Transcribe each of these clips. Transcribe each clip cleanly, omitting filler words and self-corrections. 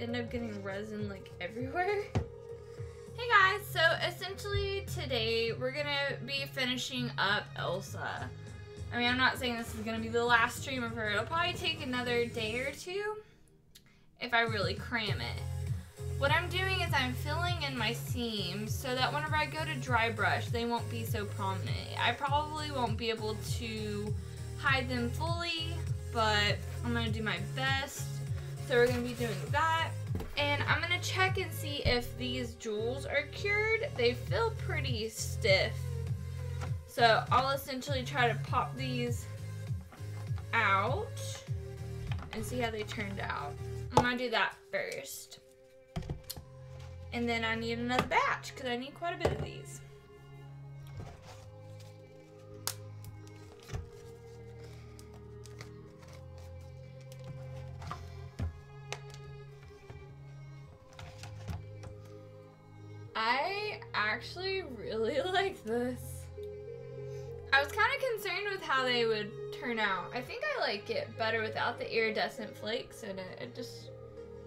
end up getting resin like everywhere. Hey guys, so essentially today we're gonna be finishing up Elsa. I mean, I'm not saying this is gonna be the last stream of her. It'll probably take another day or two if I really cram it. What I'm doing is I'm filling in my seams so that whenever I go to dry brush, they won't be so prominent. I probably won't be able to hide them fully, but I'm gonna do my best. So we're gonna be doing that. And I'm gonna check and see if these jewels are cured. They feel pretty stiff. So I'll essentially try to pop these out and see how they turned out. I'm gonna do that first. And then I need another batch because I need quite a bit of these. I actually really like this. I was kind of concerned with how they would turn out. I think I like it better without the iridescent flakes in it. It's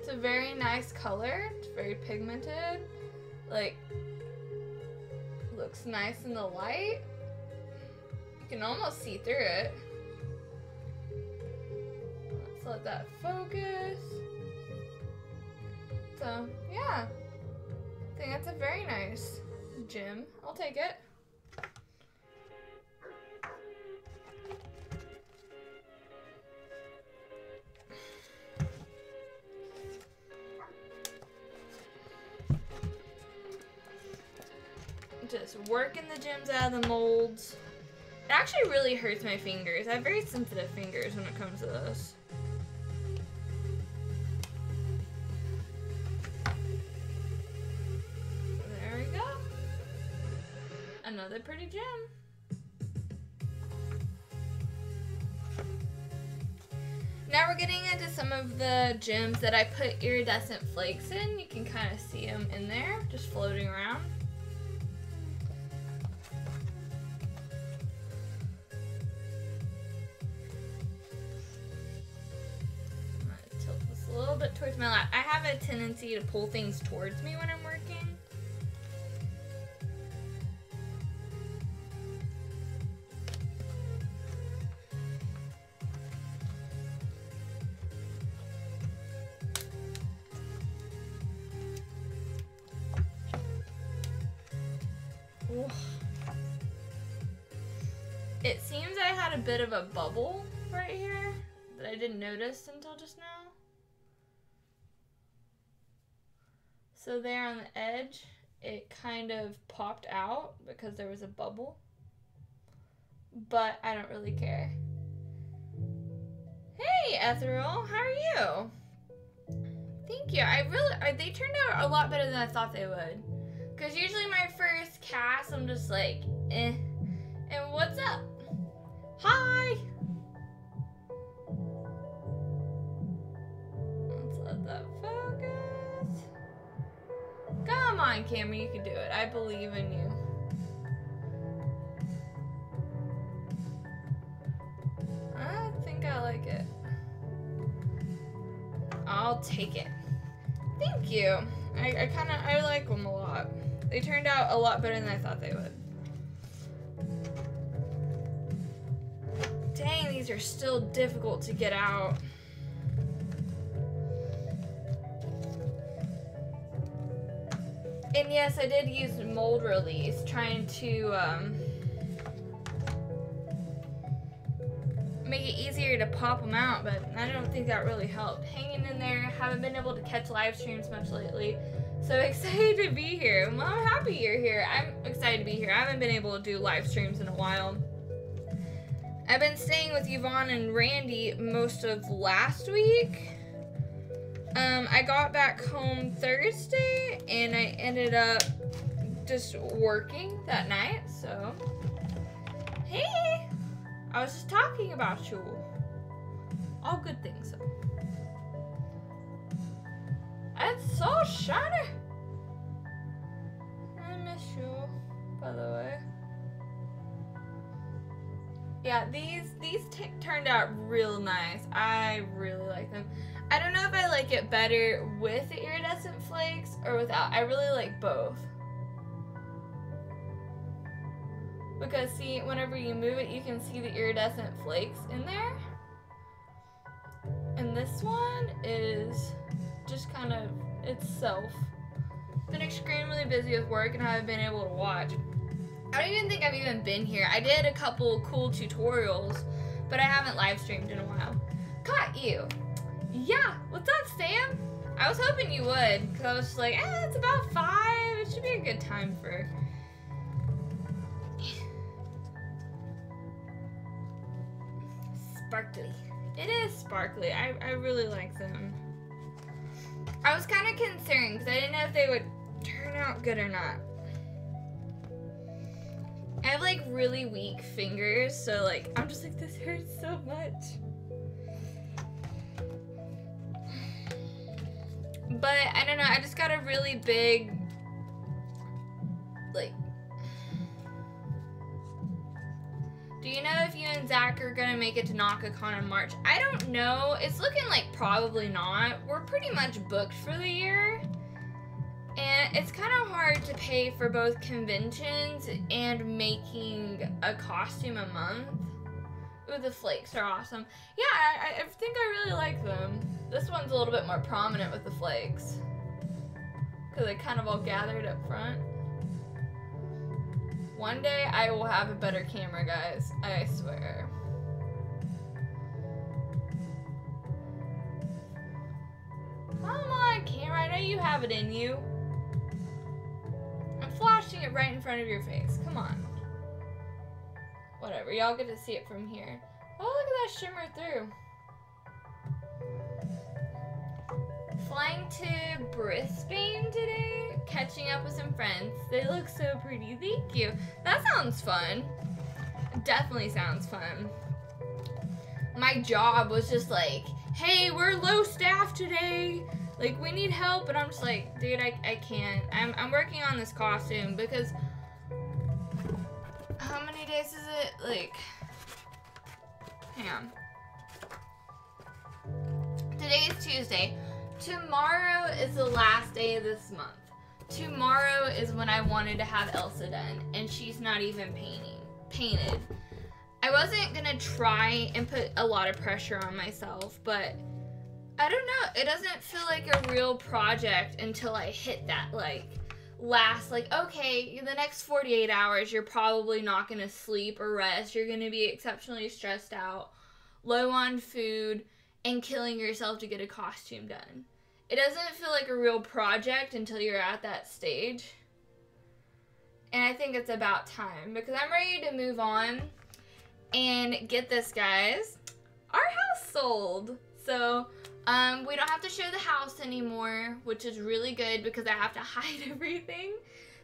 a very nice color. It's very pigmented. Like, looks nice in the light. You can almost see through it. Let's let that focus. So, yeah. I think that's a very nice gem. I'll take it. Just working the gems out of the molds. It actually really hurts my fingers. I have very sensitive fingers when it comes to this. There we go. Another pretty gem. Now we're getting into some of the gems that I put iridescent flakes in. You can kind of see them in there, just floating around. A little bit towards my lap. I have a tendency to pull things towards me when I'm working. Ooh. It seems I had a bit of a bubble right here that I didn't notice until just now. So there on the edge, it kind of popped out because there was a bubble. But I don't really care. Hey, Ethereal, how are you? Thank you. They turned out a lot better than I thought they would. Because usually my first cast, I'm just like, eh. And what's up? Hi! Let's let that focus. Come on, Cammy, you can do it. I believe in you. I think I like it. I'll take it. Thank you. I like them a lot. They turned out a lot better than I thought they would. Dang, these are still difficult to get out. And yes, I did use mold release, trying to make it easier to pop them out, but I don't think that really helped. Hanging in there, haven't been able to catch live streams much lately, so excited to be here. Well, I'm happy you're here. I'm excited to be here. I haven't been able to do live streams in a while. I've been staying with Yvonne and Randy most of last week. I got back home Thursday, and I ended up just working that night, so. Hey! I was just talking about you. All good things, though. It's so shiny! I miss you, by the way. Yeah, these turned out real nice. I really like them. I don't know if I like it better with the iridescent flakes or without. I really like both. Because see, whenever you move it, you can see the iridescent flakes in there. And this one is just kind of itself. Been extremely busy with work and I haven't been able to watch. I don't even think I've even been here. I did a couple cool tutorials, but I haven't live streamed in a while. Caught you. Yeah, what's up, Sam? I was hoping you would, because I was just like, it's about 5. It should be a good time for... Sparkly. It is sparkly. I really like them. I was kind of concerned, because I didn't know if they would turn out good or not. I have like really weak fingers, so like I'm just like, this hurts so much. But I don't know, I just got a really big, like, do you know if you and Zach are gonna make it to NakaCon in March? I don't know. It's looking like probably not. We're pretty much booked for the year. And it's kind of hard to pay for both conventions and making a costume a month. Ooh, the flakes are awesome. Yeah, I think I really like them. This one's a little bit more prominent with the flakes, because they kind of all gathered up front. One day I will have a better camera, guys. I swear. Come on, camera. I know you have it in you. I'm flashing it right in front of your face. Come on. Whatever. Y'all get to see it from here. Oh, look at that shimmer through. Flying to Brisbane today. Catching up with some friends. They look so pretty. Thank you. That sounds fun. Definitely sounds fun. My job was just like, hey, we're low staff today. Like, we need help. And I'm just like, dude, I can't. I'm working on this costume because how many days is it? Like, hang on. Today is Tuesday. Tomorrow is the last day of this month. Tomorrow is when I wanted to have Elsa done, and she's not even painted. I wasn't gonna try and put a lot of pressure on myself, but I don't know. It doesn't feel like a real project until I hit that, like, last, like, okay, the next 48 hours, you're probably not gonna sleep or rest. You're gonna be exceptionally stressed out, low on food, and killing yourself to get a costume done. It doesn't feel like a real project until you're at that stage. And I think it's about time, because I'm ready to move on and get this, guys. Our house sold. So, we don't have to show the house anymore, which is really good because I have to hide everything.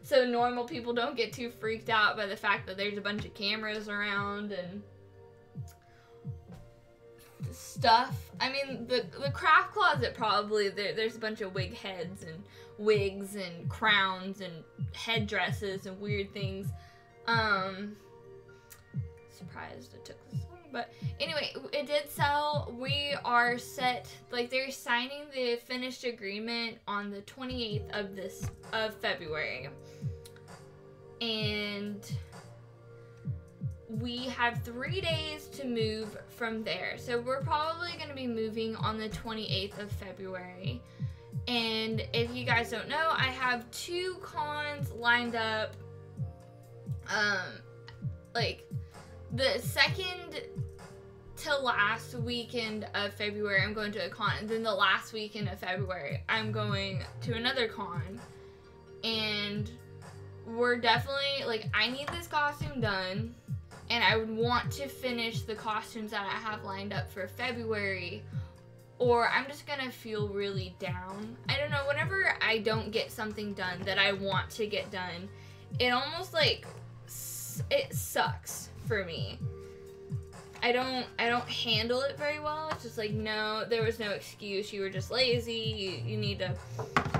So normal people don't get too freaked out by the fact that there's a bunch of cameras around and stuff. I mean, the craft closet probably, there's a bunch of wig heads and wigs and crowns and headdresses and weird things. Surprised it took this long, but anyway, it did sell. We are set, like, they're signing the finished agreement on the 28th of February, and we have 3 days to move from there. So we're probably going to be moving on the 28th of February. And if you guys don't know, I have 2 cons lined up. Like, the second to last weekend of February, I'm going to a con. And then the last weekend of February, I'm going to another con. And we're definitely, like, I need this costume done. And I would want to finish the costumes that I have lined up for February, or I'm just gonna feel really down. I don't know, whenever I don't get something done that I want to get done, it almost like, it sucks for me. I don't handle it very well. It's just like, no, there was no excuse. You were just lazy. You need to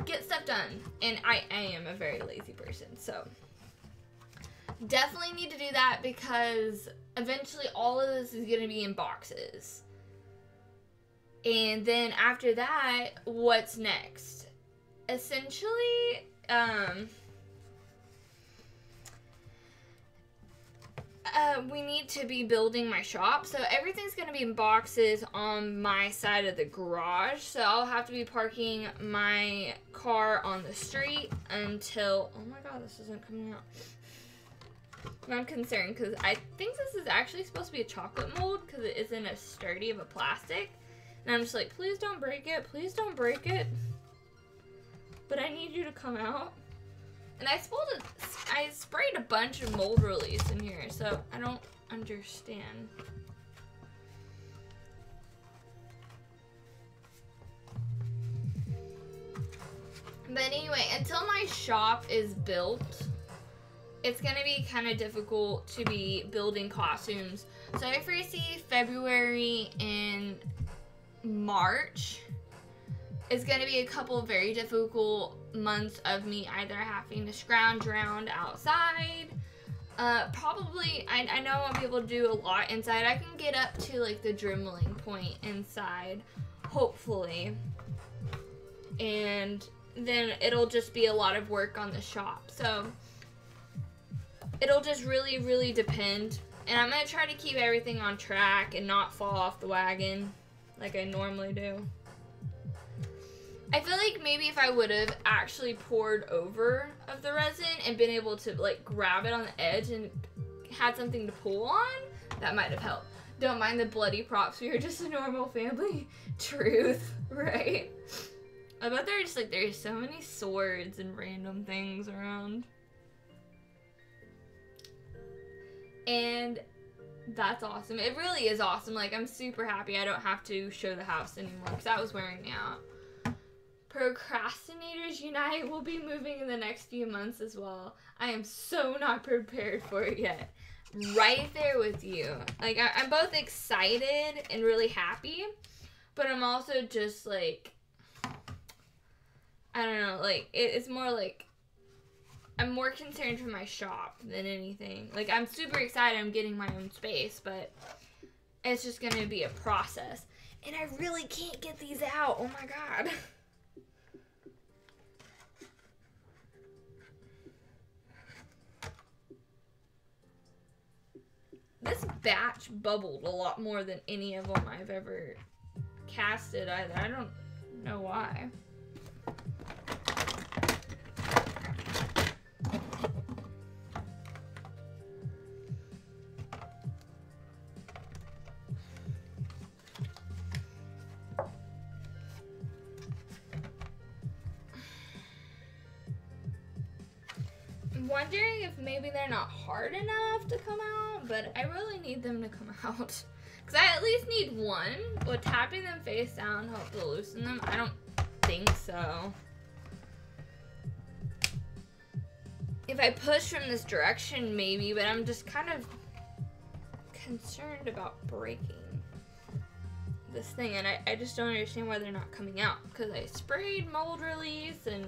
get stuff done. And I am a very lazy person, so definitely need to do that because eventually all of this is going to be in boxes. And then after that, what's next? Essentially, we need to be building my shop. So everything's going to be in boxes on my side of the garage. So I'll have to be parking my car on the street until... Oh my god, this isn't coming out. I'm concerned because I think this is actually supposed to be a chocolate mold because it isn't as sturdy of a plastic. And I'm just like, please don't break it. Please don't break it. But I need you to come out. And I sprayed a bunch of mold release in here, so I don't understand. But anyway, until my shop is built, it's gonna be kind of difficult to be building costumes. So I foresee February and March is gonna be a couple of very difficult months of me either having to scrounge around outside. Probably, I know I won't be able to do a lot inside. I can get up to like the dremeling point inside, hopefully. And then it'll just be a lot of work on the shop. So it'll just really, really depend. And I'm gonna try to keep everything on track and not fall off the wagon like I normally do. I feel like maybe if I would have actually poured over of the resin and been able to like grab it on the edge and had something to pull on, that might have helped. Don't mind the bloody props, we are just a normal family. Truth, right? I bet there's like, there's so many swords and random things around. And that's awesome. It really is awesome. Like, I'm super happy I don't have to show the house anymore because that was wearing me out. Procrastinators Unite will be moving in the next few months as well. I am so not prepared for it yet. Right there with you. Like, I'm both excited and really happy, but I'm also just like, I don't know, like, it's more like, I'm more concerned for my shop than anything. Like, I'm super excited I'm getting my own space, but it's just gonna be a process. And I really can't get these out. Oh my god. This batch bubbled a lot more than any of them I've ever casted either. I don't know why. Wondering if maybe they're not hard enough to come out, but I really need them to come out. Because I at least need one. Would tapping them face down help to loosen them? I don't think so. If I push from this direction, maybe, but I'm just kind of concerned about breaking this thing, and I just don't understand why they're not coming out. Because I sprayed mold release and...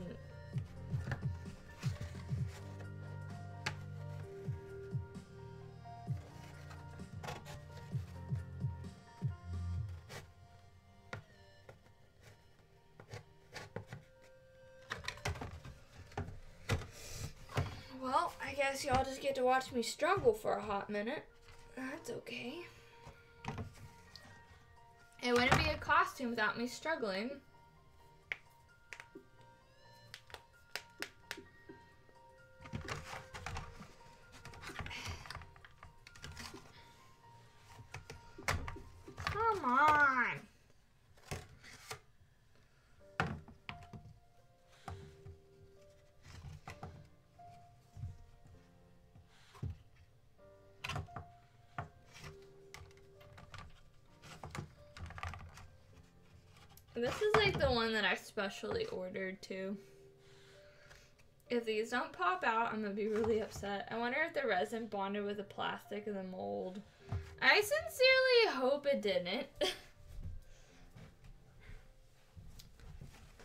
Well, I guess y'all just get to watch me struggle for a hot minute. That's okay. It wouldn't be a costume without me struggling. Come on. This is like the one that I specially ordered too. If these don't pop out, I'm gonna be really upset. I wonder if the resin bonded with the plastic of the mold. I sincerely hope it didn't.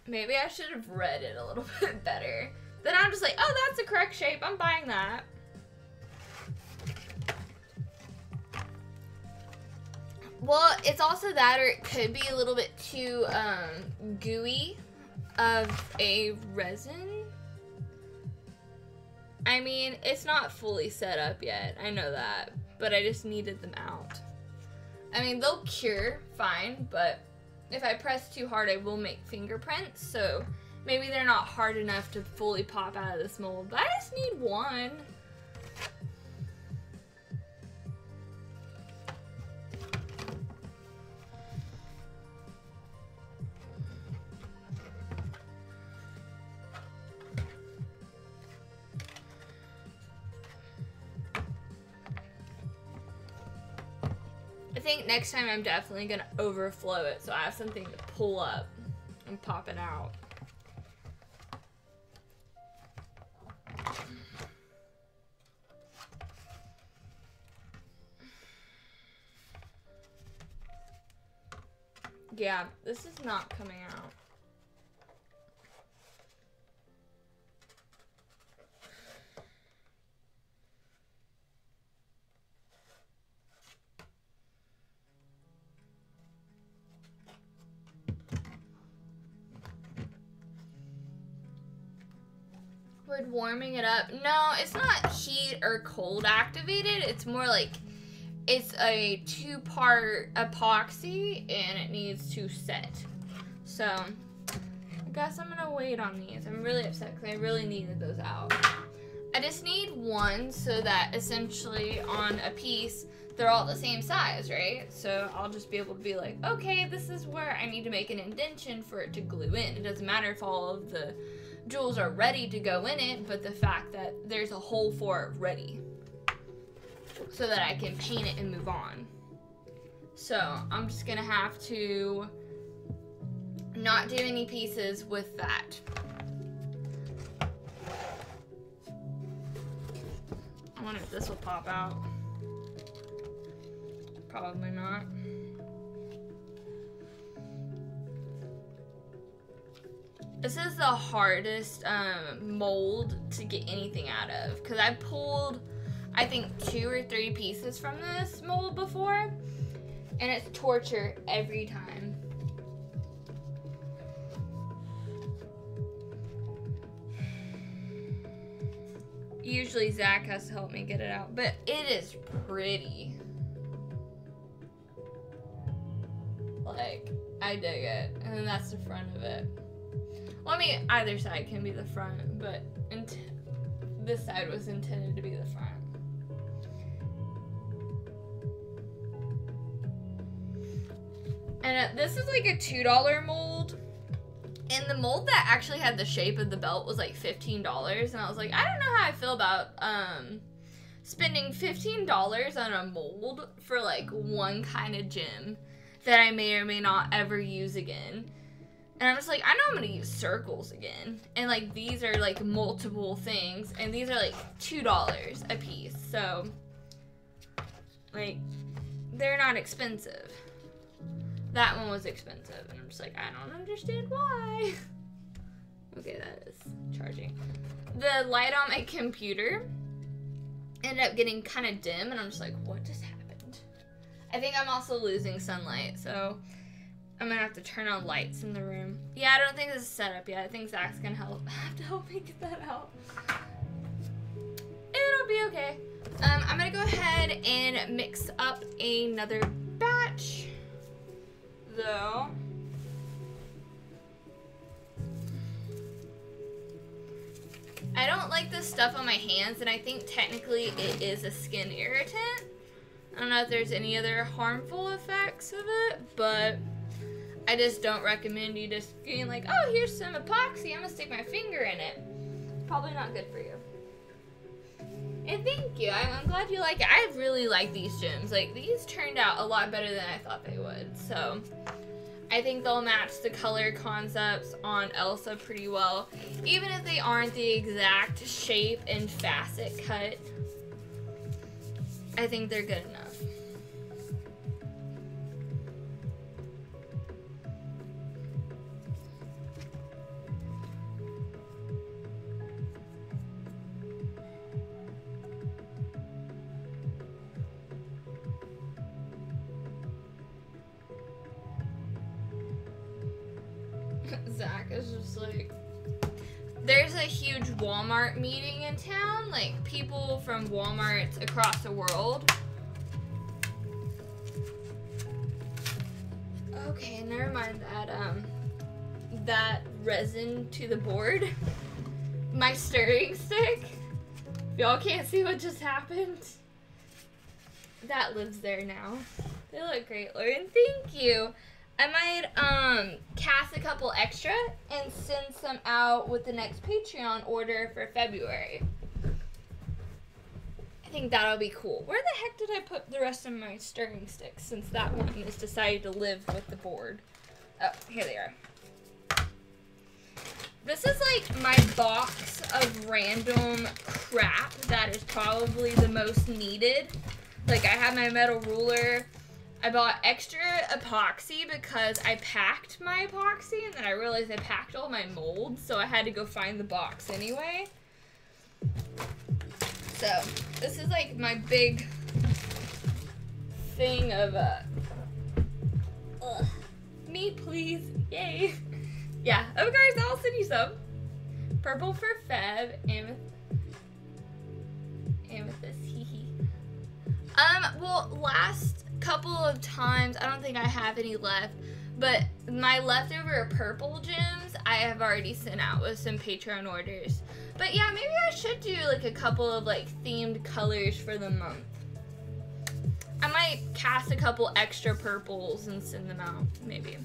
Maybe I should have read it a little bit better. Then I'm just like, oh, that's the correct shape. I'm buying that. Well, it's also that, or it could be a little bit too gooey of a resin. I mean, it's not fully set up yet. I know that, but I just needed them out. I mean, they'll cure fine, but if I press too hard, I will make fingerprints. So maybe they're not hard enough to fully pop out of this mold, but I just need one. I think next time I'm definitely gonna overflow it so I have something to pull up and pop it out. Yeah, this is not coming out. Would warming it up? No, it's not heat or cold activated. It's more like it's a 2-part epoxy and it needs to set. So I guess I'm gonna wait on these. I'm really upset because I really needed those out. I just need one so that essentially on a piece they're all the same size, right? So I'll just be able to be like, okay, this is where I need to make an indentation for it to glue in. It doesn't matter if all of the jewels are ready to go in it, but the fact that there's a hole for it ready so that I can paint it and move on. So I'm just gonna have to not do any pieces with that. I wonder if this will pop out. Probably not. This is the hardest mold to get anything out of because I pulled, I think, 2 or 3 pieces from this mold before, and it's torture every time. Usually Zach has to help me get it out, but it is pretty. Like, I dig it. And then that's the front of it. Well, I mean, either side can be the front, but this side was intended to be the front. And this is like a $2 mold. And the mold that actually had the shape of the belt was like $15. And I was like, I don't know how I feel about spending $15 on a mold for like one kind of gem that I may or may not ever use again. And I'm just like, I know I'm gonna use circles again. And like these are like multiple things. And these are like $2 a piece. So like they're not expensive. That one was expensive. And I'm just like, I don't understand why. Okay, that is charging. The light on my computer ended up getting kind of dim. And I'm just like, what just happened? I think I'm also losing sunlight. So I'm gonna have to turn on lights in the room. Yeah, I don't think this is set up yet. I think Zach's gonna have to help me get that out. It'll be okay. I'm gonna go ahead and mix up another batch, though. I don't like this stuff on my hands, and I think technically it is a skin irritant. I don't know if there's any other harmful effects of it, but I just don't recommend you just being like, oh, here's some epoxy, I'm gonna stick my finger in it. Probably not good for you. And thank you, I'm glad you like it. I really like these gems. Like, these turned out a lot better than I thought they would. So, I think they'll match the color concepts on Elsa pretty well. Even if they aren't the exact shape and facet cut, I think they're good enough. Zach is just like, there's a huge Walmart meeting in town, like people from Walmarts across the world. Okay, never mind that resin to the board. My stirring stick. Y'all can't see what just happened. That lives there now. They look great, Lauren. Thank you. I might cast a couple extra and send some out with the next Patreon order for February. I think that'll be cool. Where the heck did I put the rest of my stirring sticks since that one has decided to live with the board? Oh, here they are. This is like my box of random crap that is probably the most needed. Like I have my metal ruler. I bought extra epoxy because I packed my epoxy and then I realized I packed all my molds, so I had to go find the box anyway. So this is like my big thing of me please, yay. Yeah, of course, I'll send you some. Purple for Feb, amethyst, hee hee. Well, last couple of times, I don't think I have any left, but my leftover purple gems, I have already sent out with some Patreon orders. But yeah, maybe I should do like a couple of like themed colors for the month. I might cast a couple extra purples and send them out, maybe.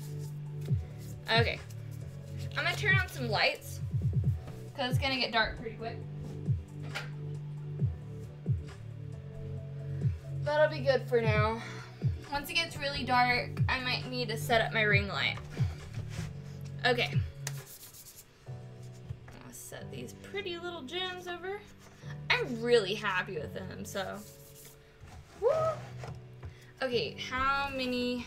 Okay. I'm gonna turn on some lights because it's gonna get dark pretty quick. That'll be good for now. Once it gets really dark, I might need to set up my ring light. Okay. I'll set these pretty little gems over. I'm really happy with them, so. Woo! Okay, how many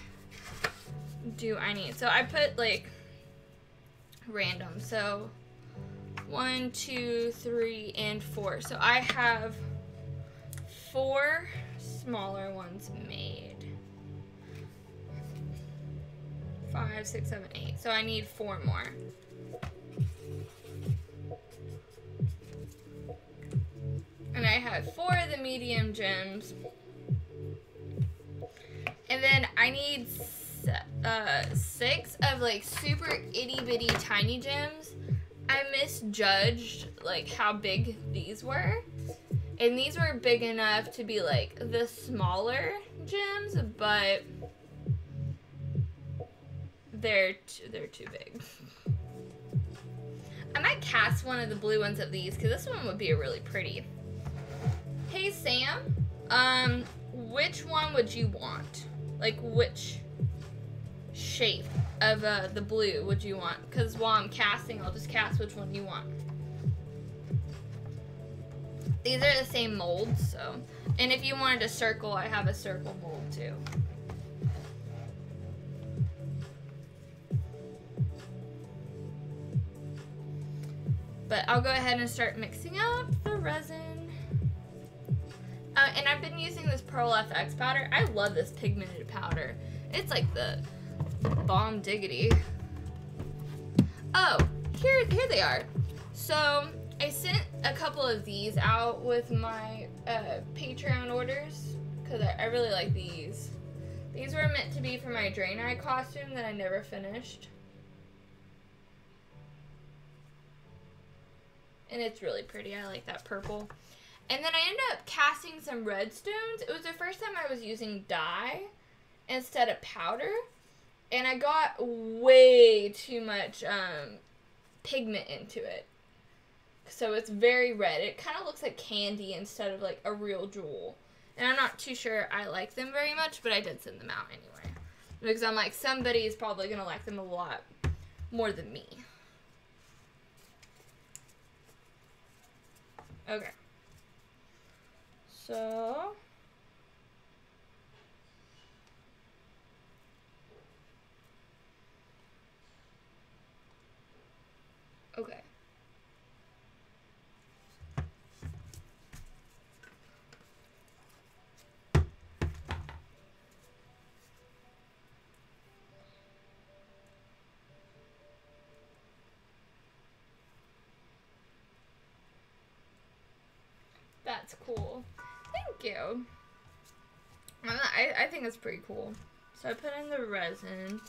do I need? So I put like random. So 1, 2, 3, and 4. So I have 4 smaller ones made. 5, 6, 7, 8. So I need 4 more. And I have 4 of the medium gems. And then I need 6 of like super itty bitty tiny gems. I misjudged like how big these were. And these were big enough to be like the smaller gems, but they're too big. I might cast one of the blue ones of these because this one would be really pretty. Hey Sam, which one would you want? Like which shape of the blue would you want? Because while I'm casting, I'll just cast which one you want. These are the same molds, so. And if you wanted a circle, I have a circle mold too. But I'll go ahead and start mixing up the resin. And I've been using this Pearl FX powder. I love this pigmented powder. It's like the bomb diggity. Oh, here they are. So I sent a couple of these out with my Patreon orders because I really like these. These were meant to be for my Drain Eye costume that I never finished. And it's really pretty. I like that purple. And then I ended up casting some red stones. It was the first time I was using dye instead of powder. And I got way too much pigment into it. So it's very red. It kind of looks like candy instead of like a real jewel. And I'm not too sure I like them very much, but I did send them out anyway. Because I'm like, somebody is probably going to like them a lot more than me. Okay. So okay. that's cool. Thank you. I think that's pretty cool. So I put in the resin.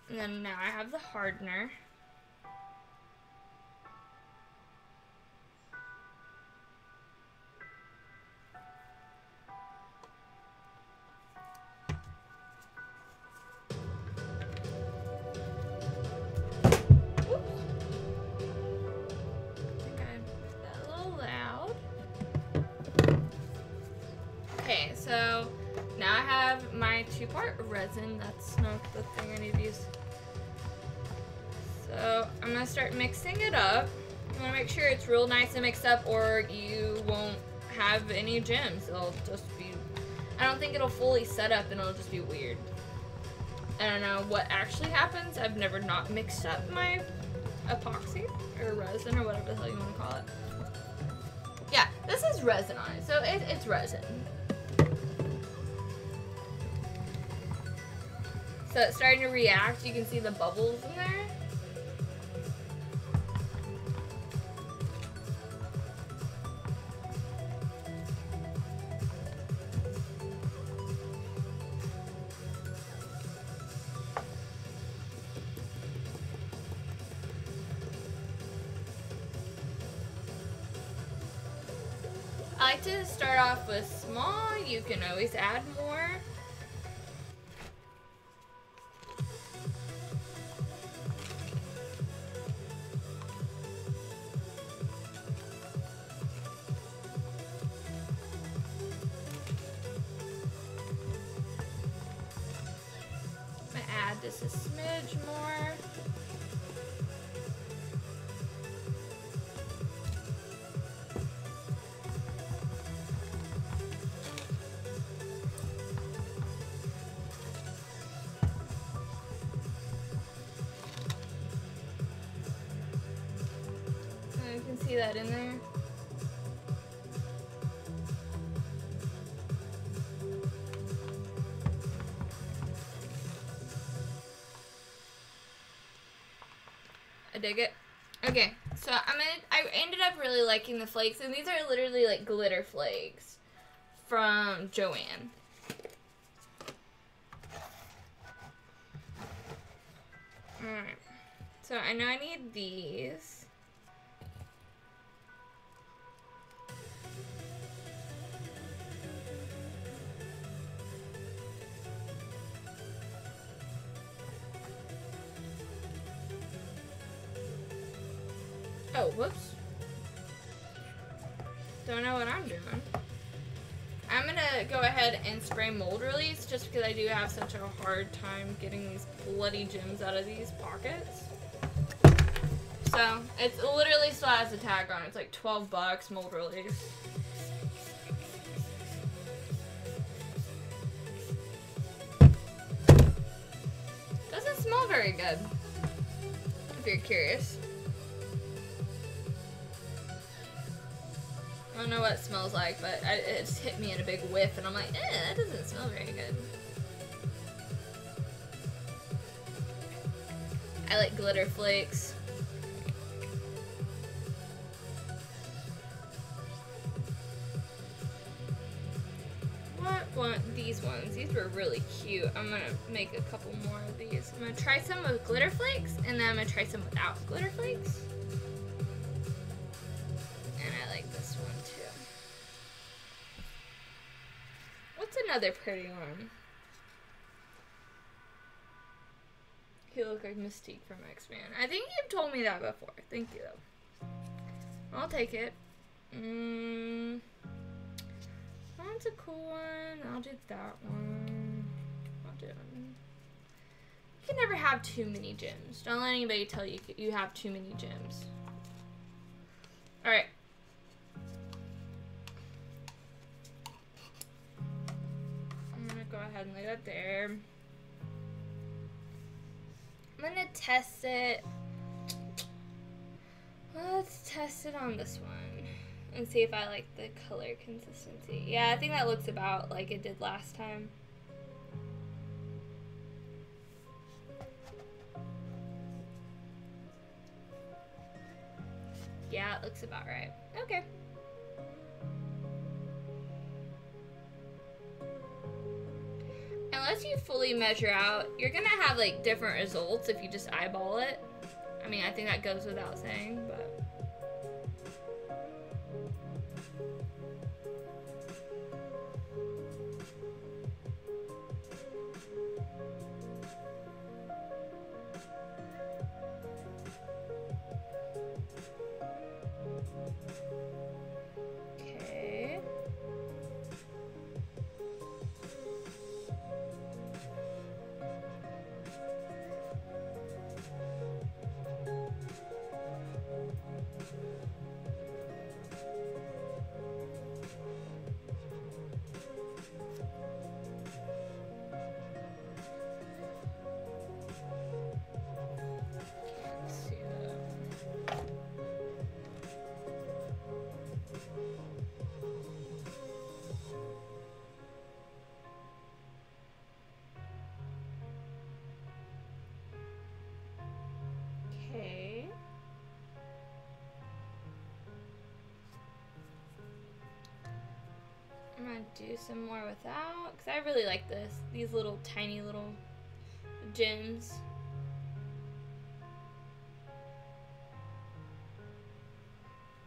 And then now I have the hardener. So now I have my 2-part resin. That's not the thing I need to use. So I'm gonna start mixing it up. You wanna make sure it's real nice and mixed up or you won't have any gems. It'll just be, I don't think it'll fully set up and it'll just be weird. I don't know what actually happens. I've never not mixed up my epoxy or resin or whatever the hell you wanna call it. Yeah, this is resin on it, so it's resin. So it's starting to react. You can see the bubbles in there. I like to start off with small. You can always add more. Just a smidge more. And you can see that in there. I dig it. Okay, so I ended up really liking the flakes, and these are literally like glitter flakes from Joann. Alright, so I know I need these. Oh, whoops. Don't know what I'm doing. I'm gonna go ahead and spray mold release just because I do have such a hard time getting these bloody gems out of these pockets. So, it's literally still has a tag on it. It's like 12 bucks, mold release. Doesn't smell very good, if you're curious. I don't know what it smells like, but it just hit me in a big whiff, and I'm like, that doesn't smell very good. I like glitter flakes. These ones. These were really cute. I'm gonna make a couple more of these. I'm gonna try some with glitter flakes, and then I'm gonna try some without glitter flakes. And I like this one too. What's another pretty one? He looked like Mystique from X-Men. I think you've told me that before. Thank you though. I'll take it. That's a cool one. I'll do that one. I'll do it. You can never have too many gems. Don't let anybody tell you you have too many gems. Alright. I'm gonna go ahead and lay that there. I'm gonna test it. Let's test it on this one and see if I like the color consistency. Yeah, I think that looks about like it did last time. Yeah, it looks about right. Okay. Unless you fully measure out, you're gonna have like different results if you just eyeball it. I mean, I think that goes without saying, but. Okay. Let's see that. Okay. I'm gonna do some more without, because I really like these little tiny little gems.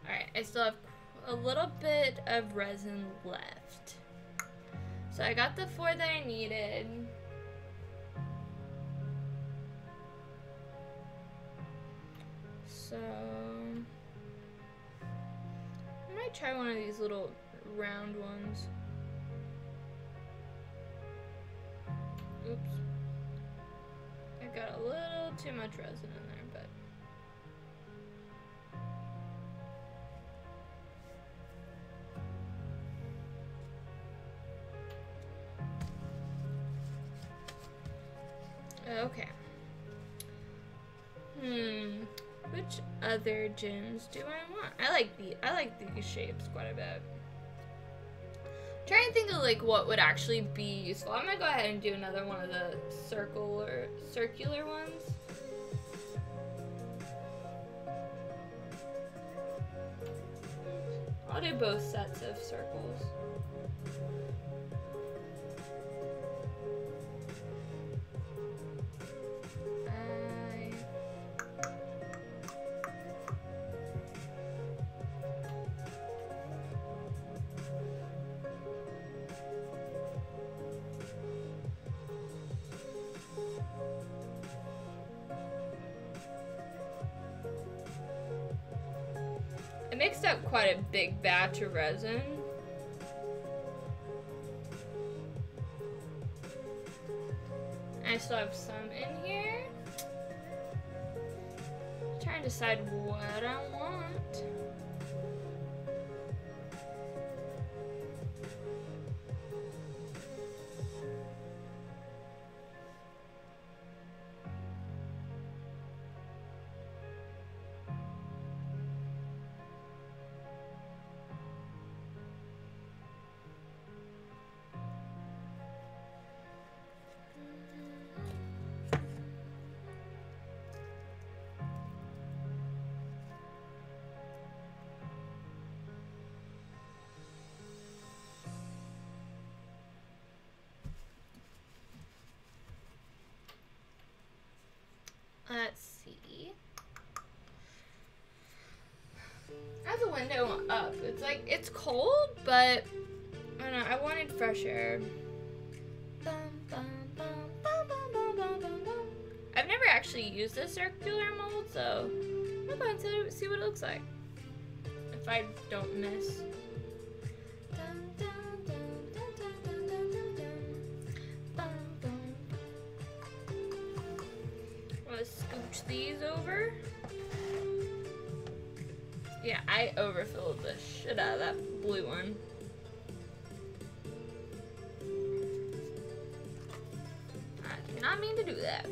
Alright, I still have a little bit of resin left. So I got the 4 that I needed. So I might try one of these little round ones. Oops. I got a little too much resin in there, but okay. Which other gems do I want? I like these shapes quite a bit. Trying to think of like what would actually be useful. I'm gonna go ahead and do another one of the circular ones. I'll do both sets of circles. I mixed up quite a big batch of resin. I still have some in here. Trying to decide what I want. Let's see. I have the window up. It's like, it's cold, but I don't know, I wanted fresh air. I've never actually used this circular mold, so I'm gonna go ahead and see what it looks like. If I don't miss. Scooch these over. Yeah, I overfilled the shit out of that blue one. I did not mean to do that.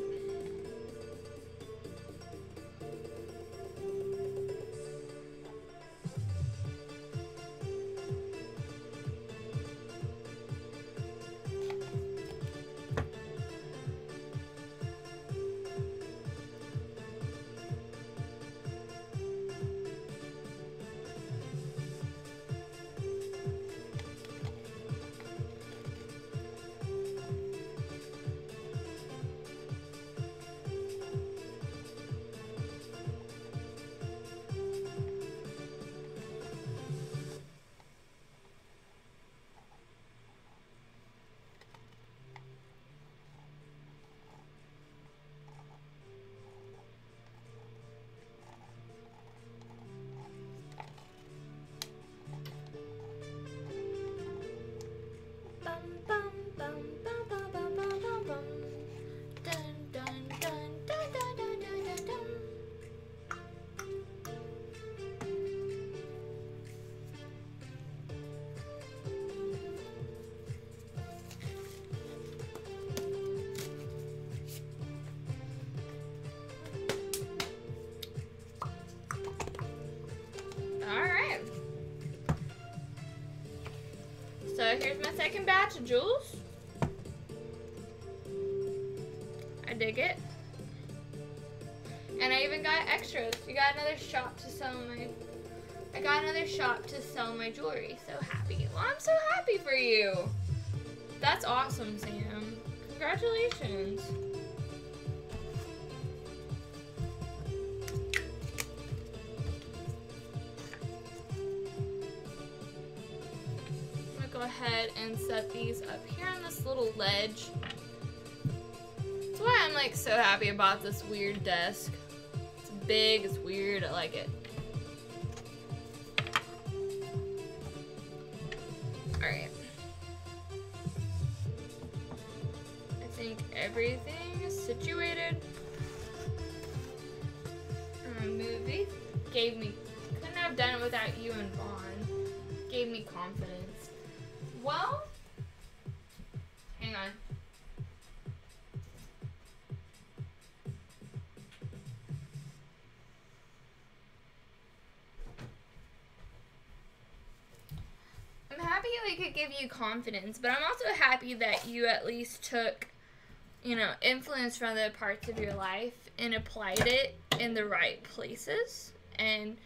here's my second batch of jewels. I dig it. And I even got extras. You got another shop to sell my... I got another shop to sell my jewelry. So happy. Well, I'm so happy for you. That's awesome, Sam. Congratulations. I'm gonna go ahead and set these up here on this little ledge. That's why I'm like so happy about this weird desk. It's big, it's weird, I like it. Alright. I think everything is situated. Movie gave me, couldn't have done it without you and Vaughn. Gave me confidence. Well, hang on. I'm happy I could give you confidence, but I'm also happy that you at least took, you know, influence from other parts of your life and applied it in the right places. And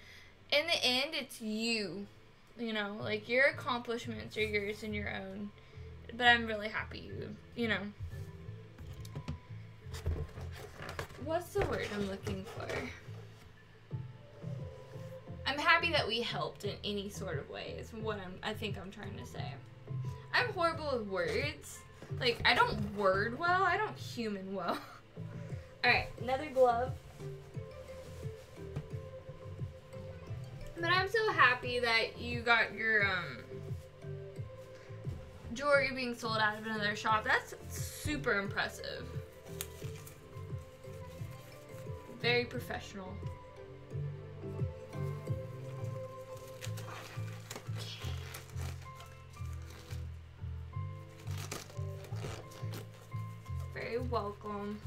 in the end, it's you, you know, like your accomplishments are yours and your own. But I'm really happy you know. What's the word I'm looking for? I'm happy that we helped in any sort of way is what I think I'm trying to say. I'm horrible with words. Like, I don't word well. I don't human well. Alright, another glove. But I'm so happy that you got your jewelry being sold out of another shop. That's super impressive. Very professional. Very welcome.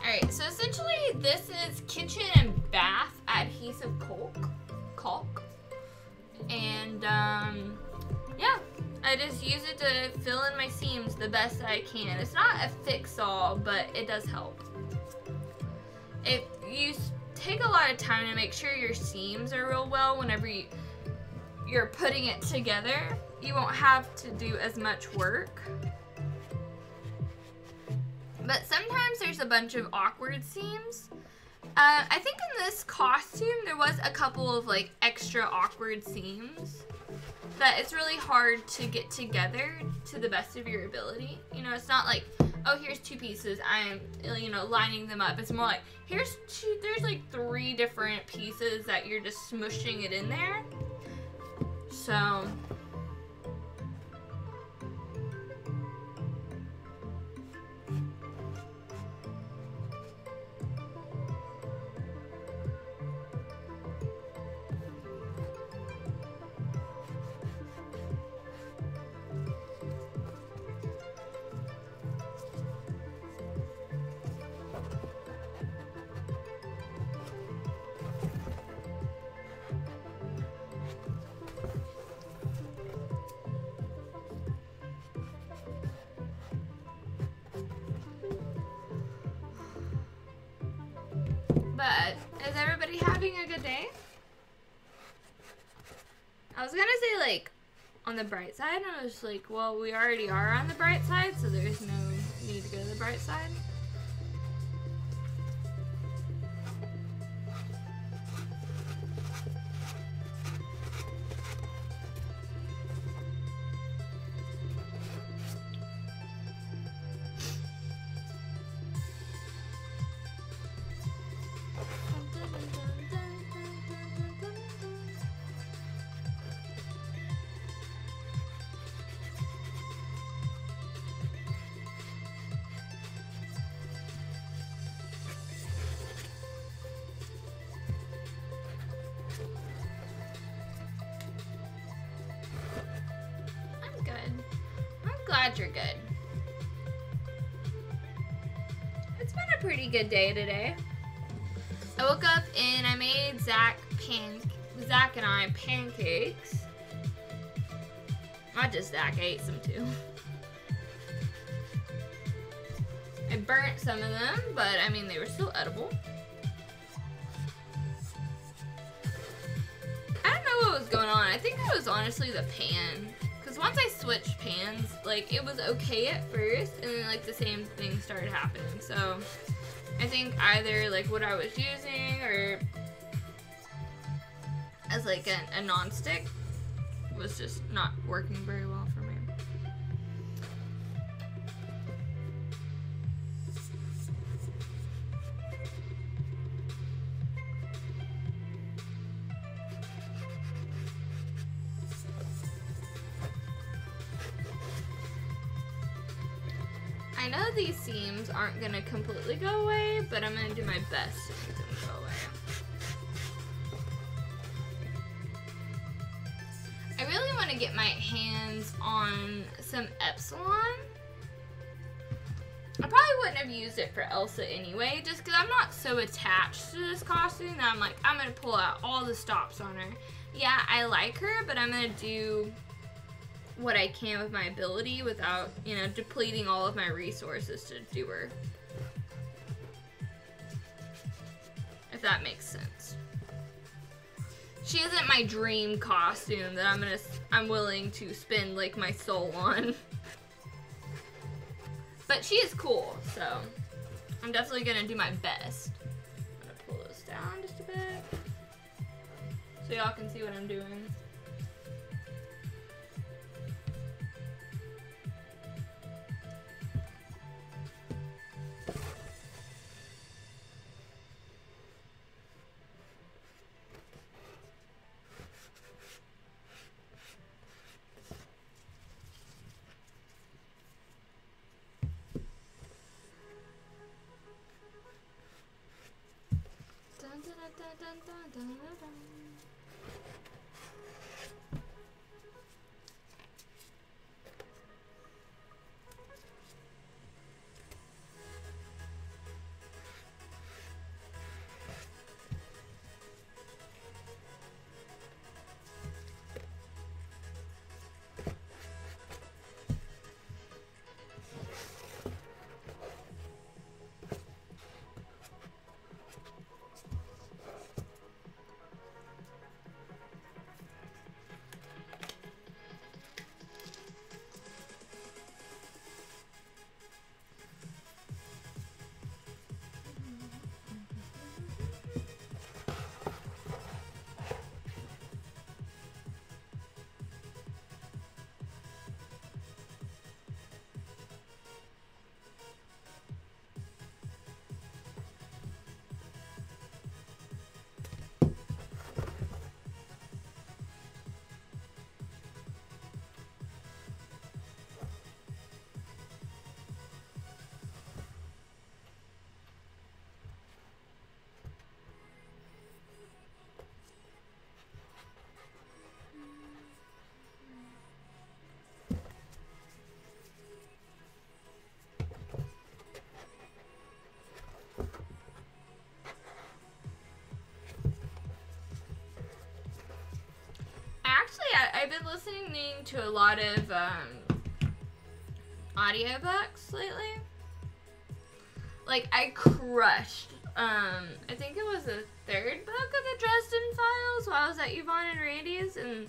Alright, so essentially this is kitchen and bath adhesive caulk. And yeah, I just use it to fill in my seams the best I can. It's not a fix-all, but it does help. If you take a lot of time to make sure your seams are real well whenever you're putting it together, you won't have to do as much work. But sometimes there's a bunch of awkward seams. I think in this costume there was a couple of like extra awkward seams that it's really hard to get together to the best of your ability. You know, it's not like, oh, here's two pieces, I'm, you know, lining them up. It's more like, there's like 3 different pieces that you're just smushing it in there. So but is everybody having a good day? I was gonna say like on the bright side, and I was like, well, we already are on the bright side, so there's no need to go to the bright side. Glad you're good. It's been a pretty good day today. I woke up and I made Zach and I pancakes. Not just Zach, I ate some too. I burnt some of them, but I mean, they were still edible. I don't know what was going on. I think it was honestly the pan. Because once I switched pans, like, it was okay at first, and then, like, the same thing started happening. So, I think either, like, what I was using, or as, like, a non-stick was just not working very well for me. I know these seams aren't gonna completely go away, but I'm gonna do my best to make them go away. I really want to get my hands on some Epsilon. I probably wouldn't have used it for Elsa anyway, just because I'm not so attached to this costume that I'm like, I'm gonna pull out all the stops on her. Yeah, I like her, but I'm gonna do what I can with my ability without, you know, depleting all of my resources to do her. If that makes sense. She isn't my dream costume that I'm willing to spend like my soul on. But she is cool, so I'm definitely gonna do my best. I'm gonna pull this down just a bit so y'all can see what I'm doing. I've been listening to a lot of audiobooks lately. Like, I crushed, I think it was the third book of the Dresden Files while I was at Yvonne and Randy's, and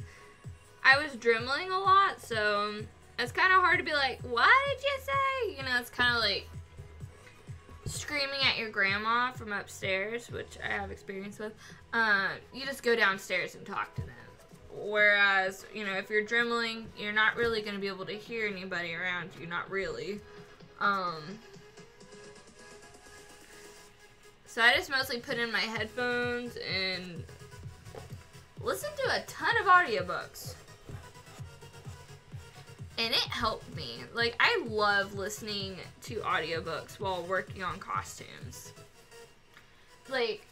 I was dreamling a lot, so it's kind of hard to be like, what did you say? You know, it's kind of like screaming at your grandma from upstairs, which I have experience with. You just go downstairs and talk to them. Whereas, you know, if you're dreamling, you're not really going to be able to hear anybody around you. Not really. So I just mostly put in my headphones and listen to a ton of audiobooks. And it helped me. Like, I love listening to audiobooks while working on costumes. Like,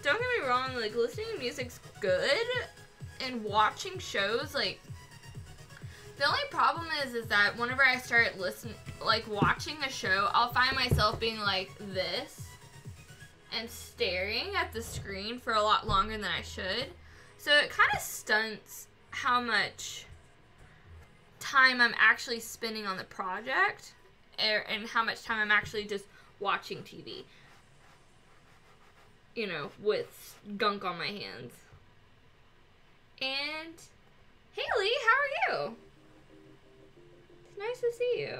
don't get me wrong, like, listening to music's good, and watching shows, like, the only problem is that whenever I start watching a show, I'll find myself being like this, and staring at the screen for a lot longer than I should. So it kind of stunts how much time I'm actually spending on the project and how much time I'm actually just watching TV. You know, with gunk on my hands. And Haley, how are you? It's nice to see you.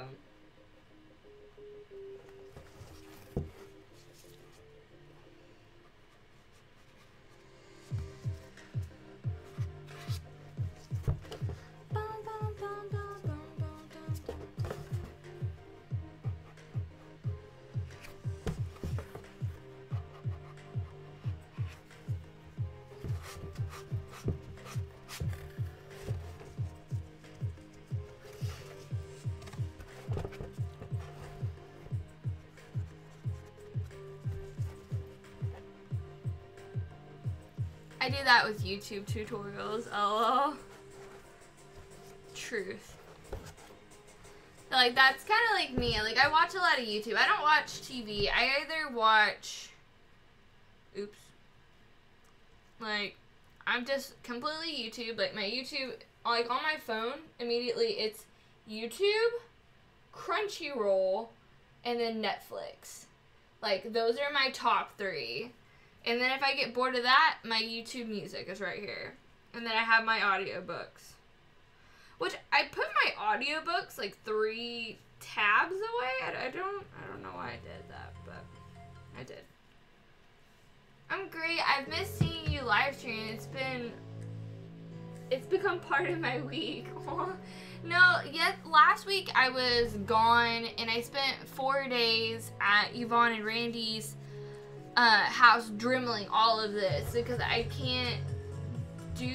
I do that with YouTube tutorials. LOL. Truth. Like, that's kind of like me. Like, I watch a lot of YouTube. I don't watch TV. I either watch... Oops. Like, I'm just completely YouTube. Like, my YouTube... Like, on my phone, immediately, it's YouTube, Crunchyroll, and then Netflix. Like, those are my top 3. And then if I get bored of that, my YouTube music is right here. And then I have my audiobooks. Which, I put my audiobooks, like, 3 tabs away. I don't know why I did that, but I did. I'm great. I've missed seeing you live stream. It's become part of my week. No, last week I was gone, and I spent 4 days at Yvonne and Randy's house dremeling all of this because I can't do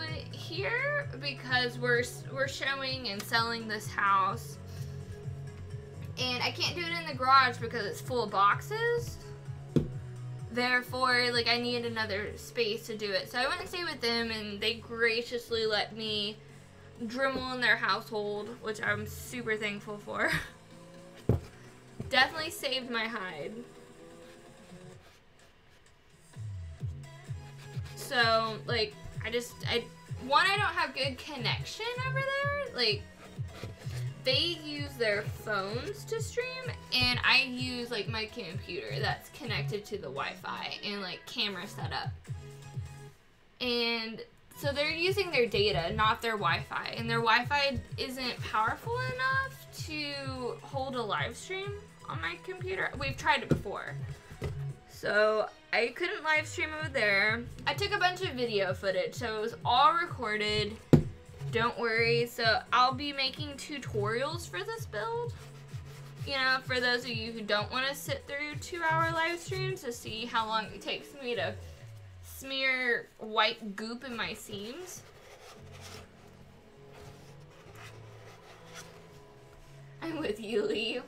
it here because we're showing and selling this house, and I can't do it in the garage because it's full of boxes. Therefore, like, I need another space to do it. So I went and stayed with them, and they graciously let me Dremel in their household, which I'm super thankful for. Definitely saved my hide. So, like, I don't have good connection over there. Like, they use their phones to stream, and I use, like, my computer that's connected to the Wi-Fi and, like, camera setup. And so they're using their data, not their Wi-Fi. And their Wi-Fi isn't powerful enough to hold a live stream on my computer. We've tried it before. So I couldn't live stream over there. I took a bunch of video footage, so it was all recorded. Don't worry. So I'll be making tutorials for this build. You know, for those of you who don't want to sit through 2-hour live streams to see how long it takes me to smear white goop in my seams. I'm with you, Lee.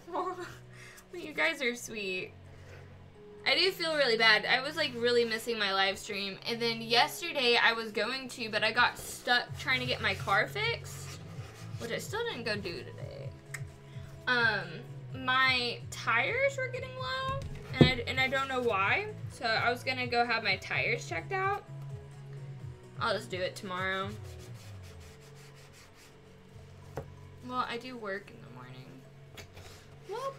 You guys are sweet. I do feel really bad. I was, like, really missing my live stream. And then yesterday I was going to, but I got stuck trying to get my car fixed, which I still didn't go do today. My tires were getting low, and I don't know why. So I was going to go have my tires checked out. I'll just do it tomorrow. Well, I do work in the morning. Well,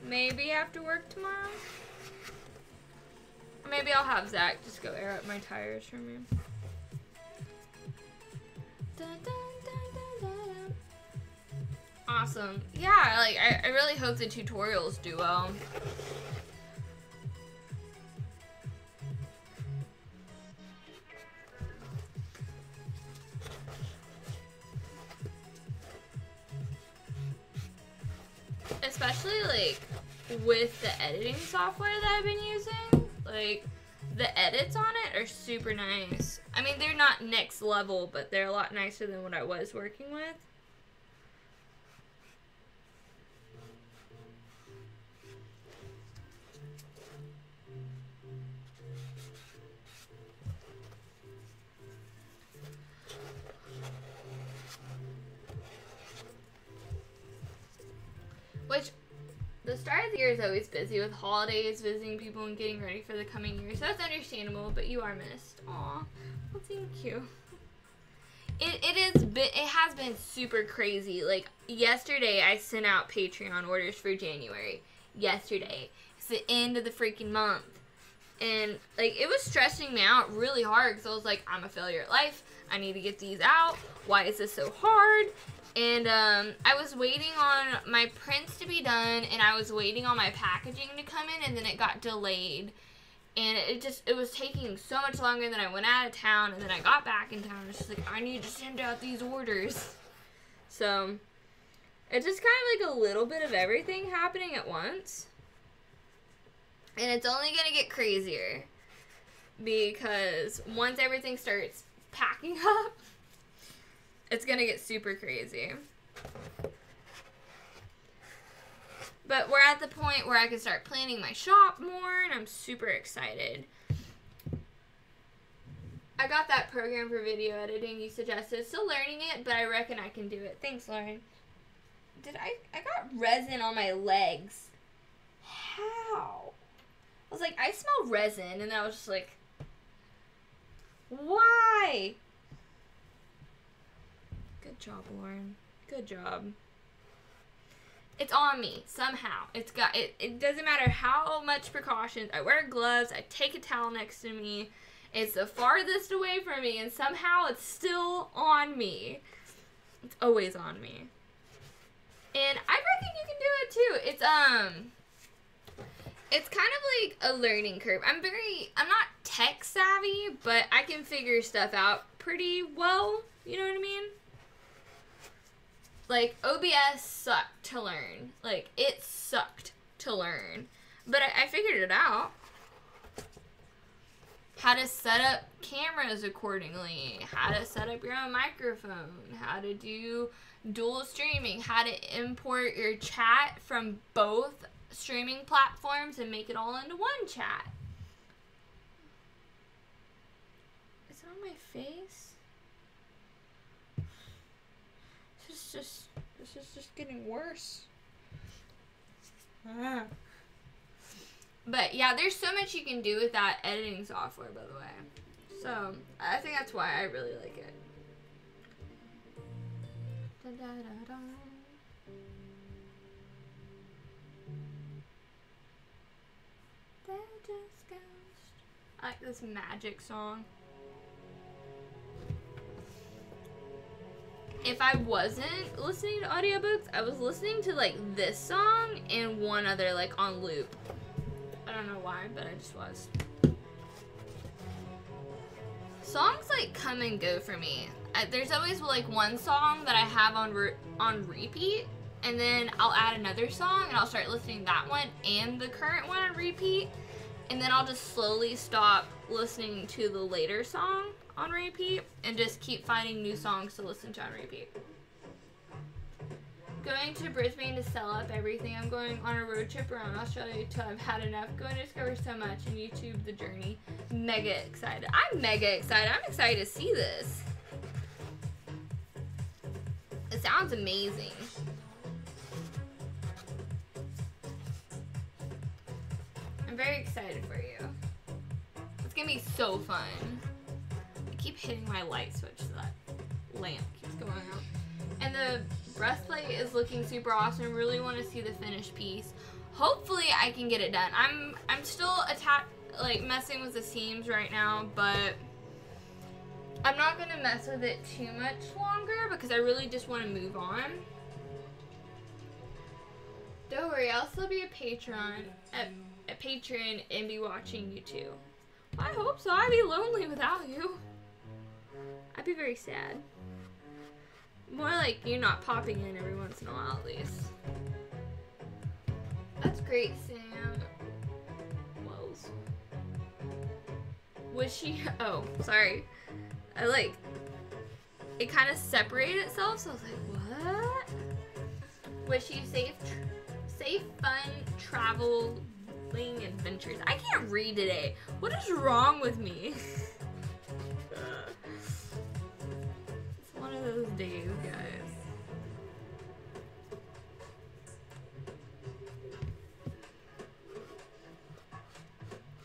maybe after work tomorrow. Or maybe I'll have Zach just go air up my tires for me. Dun, dun, dun, dun, dun. Awesome. Yeah, like, I really hope the tutorials do well. Especially, like, with the editing software that I've been using, like, the edits on it are super nice. I mean, they're not next level, but they're a lot nicer than what I was working with. Which, the start of the year is always busy with holidays, visiting people, and getting ready for the coming year. So that's understandable, but you are missed. Aw, well, thank you. It has been super crazy. Like, yesterday I sent out Patreon orders for January. Yesterday. It's the end of the freaking month. And, like, it was stressing me out really hard because I was like, I'm a failure at life. I need to get these out. Why is this so hard? And I was waiting on my prints to be done, and I was waiting on my packaging to come in, and then it got delayed. And it was taking so much longer than I went out of town, and then I got back in town. It's just like, I need to send out these orders. So, it's just kind of like a little bit of everything happening at once. And it's only going to get crazier. Because once everything starts packing up, it's going to get super crazy. But we're at the point where I can start planning my shop more, and I'm super excited. I got that program for video editing you suggested. Still learning it, but I reckon I can do it. Thanks, Lauren. I got resin on my legs. How? I was like, I smell resin, and I was just like, why? Good job, Lauren. Good job. It's on me, somehow. It doesn't matter how much precautions. I wear gloves, I take a towel next to me. It's the farthest away from me, and somehow it's still on me. It's always on me. And I reckon you can do it too. It's kind of like a learning curve. I'm not tech savvy, but I can figure stuff out pretty well. You know what I mean? Like, OBS sucked to learn. Like, it sucked to learn. But I figured it out. How to set up cameras accordingly. How to set up your own microphone. How to do dual streaming. How to import your chat from both streaming platforms and make it all into one chat. Is it on my face? This is just getting worse. But yeah, there's so much you can do with that editing software, by the way. So I think that's why I really like it. Da, da, da, da. I like this Magic song. If I wasn't listening to audiobooks, I was listening to like this song and one other like on loop. I don't know why, but I just was. Songs like come and go for me. There's always like one song that I have on repeat, and then I'll add another song and I'll start listening to that one and the current one on repeat, and then I'll just slowly stop listening to the later song on repeat and just keep finding new songs to listen to on repeat. Going to Brisbane to sell up everything. I'm going on a road trip around Australia till I've had enough. Going to discover so much and YouTube the journey. Mega excited. I'm mega excited. I'm excited to see this. It sounds amazing. I'm very excited for you. It's gonna be so fun. I keep hitting my light switch so that lamp keeps going out. And the breastplate is looking super awesome. Really want to see the finished piece. Hopefully I can get it done. I'm still messing with the seams right now, but I'm not gonna mess with it too much longer because I really just want to move on. Don't worry, I'll still be a patron and be watching you too. I hope so. I'd be lonely without you. I'd be very sad. More like you not popping in every once in a while at least. That's great, Sam. Woes. Was she? Oh, sorry. It kind of separated itself, so I was like, what? Was she safe, fun, traveling adventures? I can't read today. What is wrong with me? It's one of those days, guys.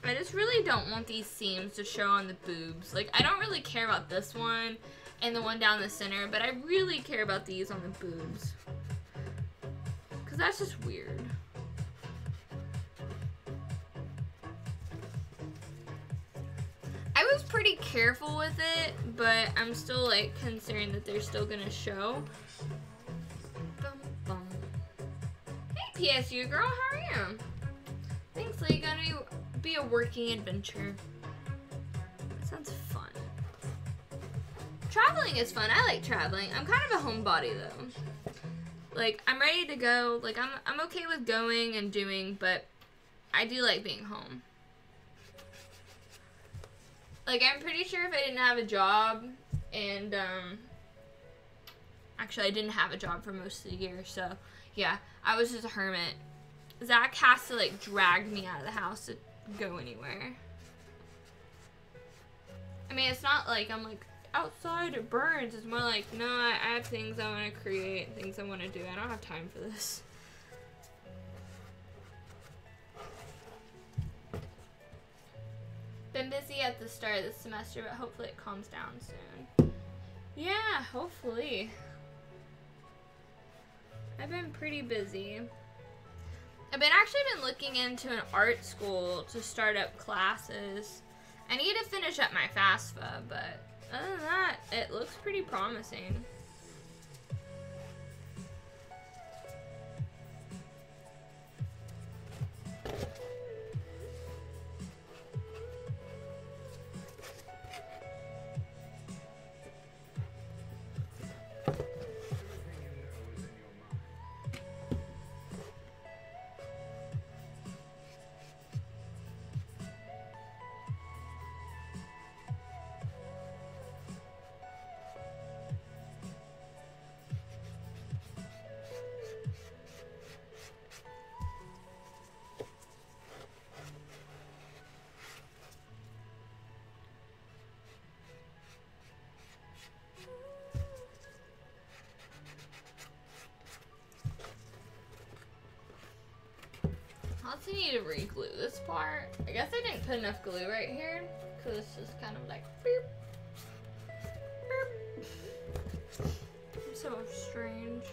I just really don't want these seams to show on the boobs. Like, I don't really care about this one and the one down the center, but I really care about these on the boobs. Because that's just weird. I was pretty careful with it, but I'm still, like, concerned that they're still gonna show. Bum, bum. Hey, PSU girl, how are you? Thanks, Lee. Gonna be a working adventure. That sounds fun. Traveling is fun. I like traveling. I'm kind of a homebody, though. Like, I'm ready to go. Like, I'm okay with going and doing, but I do like being home. Like, I'm pretty sure if I didn't have a job, and, actually, I didn't have a job for most of the year, so, yeah, I was just a hermit. Zach has to, like, drag me out of the house to go anywhere. I mean, it's not like I'm, like, outside it burns. It's more like, no, I have things I want to create, things I want to do. I don't have time for this. Been busy at the start of the semester, but hopefully it calms down soon. Yeah, hopefully. I've been pretty busy. I've actually been looking into an art school to start up classes. I need to finish up my FAFSA, but other than that, it looks pretty promising. I also need to re-glue this part. I guess I didn't put enough glue right here, because it's just kind of like beep, beep. So strange.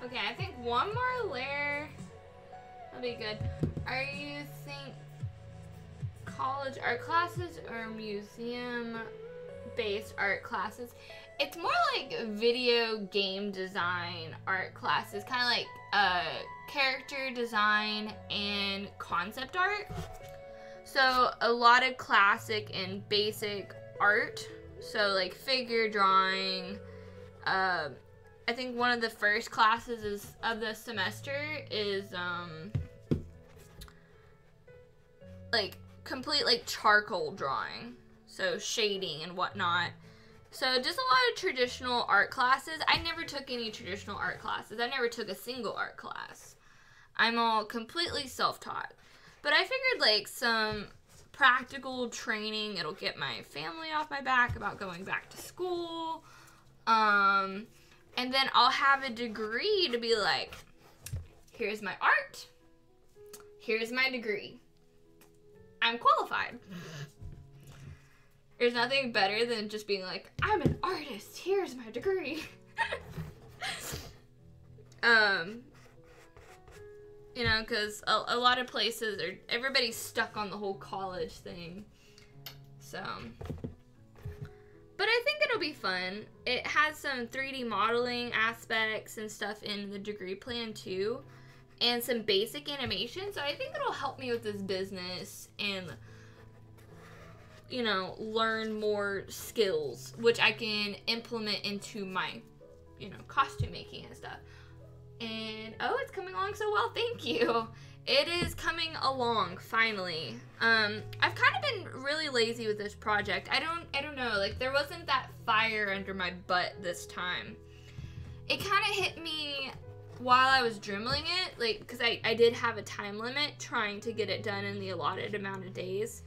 Okay, I think one more layer will be good. Are you think college art classes or museum-based art classes? It's more like video game design art classes, kind of like character design and concept art. So a lot of classic and basic art. So like figure drawing. I think one of the first classes of the semester is like complete like charcoal drawing, so shading and whatnot. So just a lot of traditional art classes. I never took any traditional art classes. I never took a single art class. I'm all completely self-taught. But I figured like some practical training, it'll get my family off my back about going back to school. And then I'll have a degree to be like, here's my art, here's my degree. I'm qualified. There's nothing better than just being like, I'm an artist, here's my degree. You know, because a lot of places, everybody's stuck on the whole college thing. So... But I think it'll be fun. It has some 3D modeling aspects and stuff in the degree plan too. And some basic animation. So I think it'll help me with this business and, you know, learn more skills. Which I can implement into my, you know, costume making and stuff. And, oh, it's coming along so well. Thank you. It is coming along, finally. I've kind of been really lazy with this project. I don't know, like, there wasn't that fire under my butt this time. It kind of hit me while I was dremeling it, like, because I did have a time limit trying to get it done in the allotted amount of days.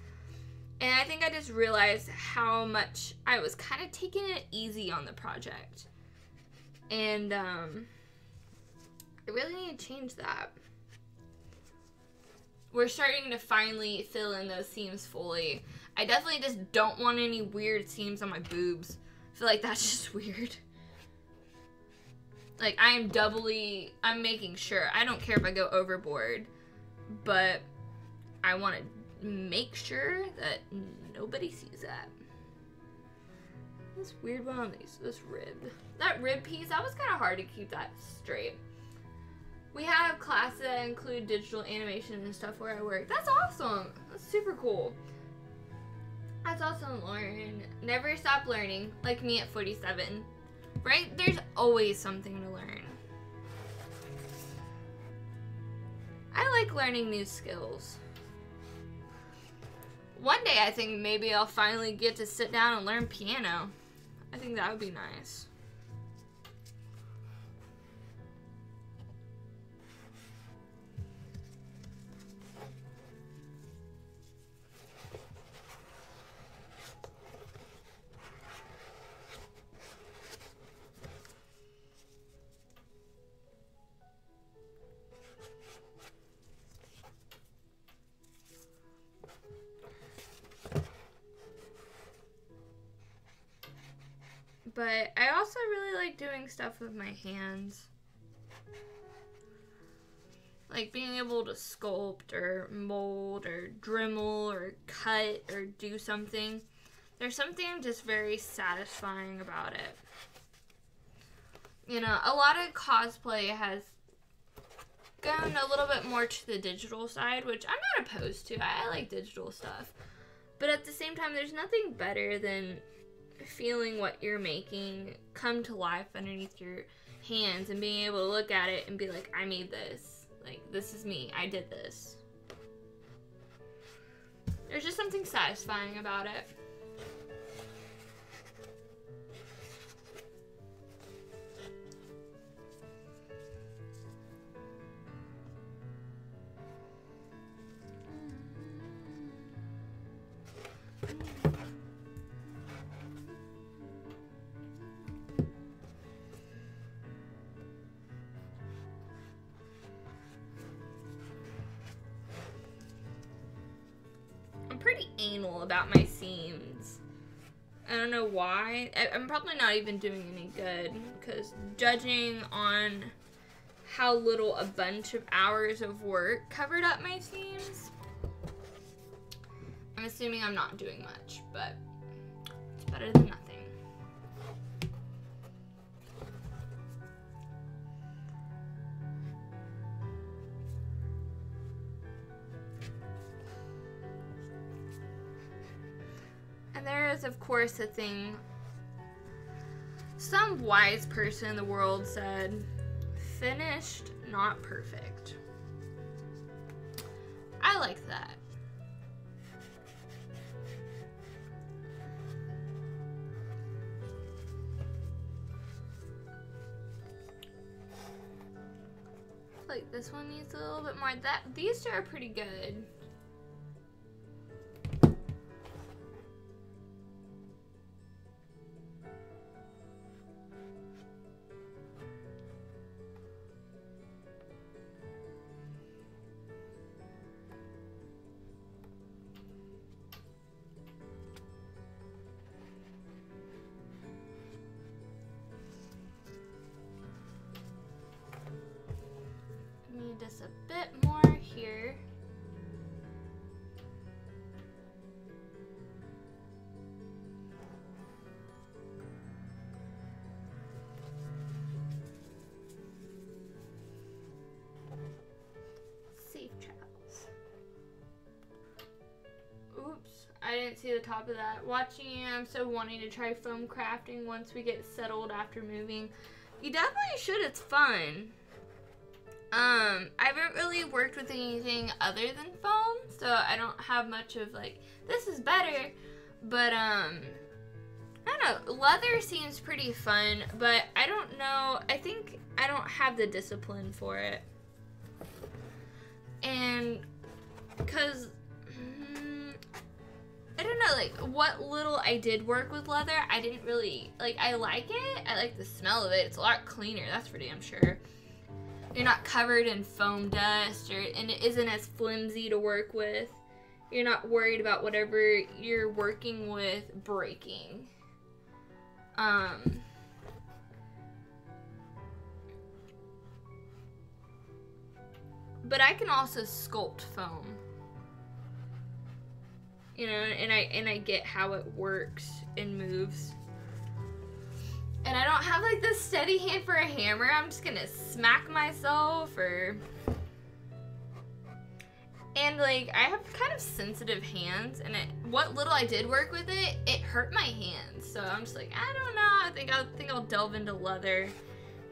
And I think I just realized how much I was kind of taking it easy on the project. And, I really need to change that. We're starting to finally fill in those seams fully. I definitely just don't want any weird seams on my boobs. I feel like that's just weird. Like, I'm making sure. I don't care if I go overboard, but I want to make sure that nobody sees that. This weird one on this rib. That rib piece, that was kind of hard to keep that straight. We have classes that include digital animation and stuff where I work. That's awesome. That's super cool. That's awesome, Lauren. Never stop learning, like me at 47. Right? There's always something to learn. I like learning new skills. One day I think maybe I'll finally get to sit down and learn piano. I think that would be nice. But I also really like doing stuff with my hands. Like being able to sculpt or mold or Dremel or cut or do something. There's something just very satisfying about it. You know, a lot of cosplay has gone a little bit more to the digital side, which I'm not opposed to. I like digital stuff. But at the same time, there's nothing better than feeling what you're making come to life underneath your hands and being able to look at it and be like, I made this. Like, this is me. I did this. There's just something satisfying about it. Pretty anal about my seams. I don't know why. I'm probably not even doing any good, because judging on how little a bunch of hours of work covered up my seams, I'm assuming I'm not doing much, but it's better than nothing. There is, of course, a thing some wise person in the world said, finished, not perfect. I like that. Like this one needs a little bit more. These two are pretty good. Just a bit more here. Safe travels. Oops, I didn't see the top of that. Watching, I'm so wanting to try foam crafting once we get settled after moving. You definitely should, it's fun. I haven't really worked with anything other than foam, so I don't have much of like, this is better, but I don't know, leather seems pretty fun, but I don't know, I think I don't have the discipline for it. And, cause, I don't know, like, what little I did work with leather, I didn't really, like, I like it, I like the smell of it, it's a lot cleaner, that's for damn sure. You're not covered in foam dust, and it isn't as flimsy to work with. You're not worried about whatever you're working with breaking. But I can also sculpt foam. You know, and I get how it works and moves. And I don't have like this steady hand for a hammer. I'm just gonna smack myself and like I have kind of sensitive hands, and what little I did work with it, it hurt my hands. So I'm just like, I don't know. I think I'll delve into leather,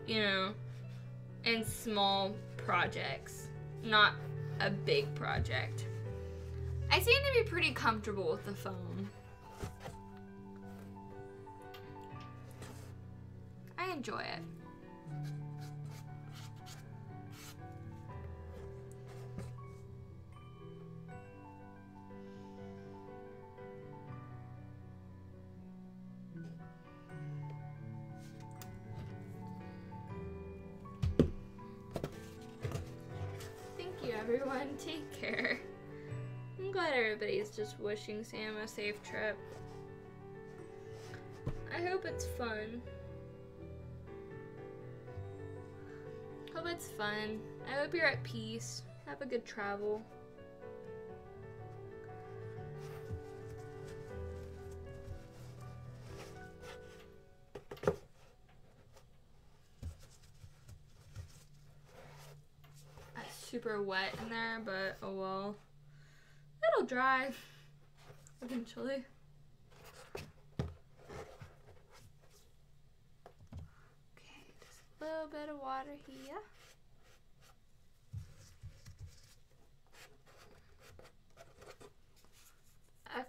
you know, and small projects, not a big project. I seem to be pretty comfortable with the foam. I enjoy it. Thank you, everyone. Take care. I'm glad everybody's just wishing Sam a safe trip. I hope it's fun. Hope it's fun. I hope you're at peace. Have a good travel. It's super wet in there, but oh well. It'll dry eventually. A little bit of water here. Okay.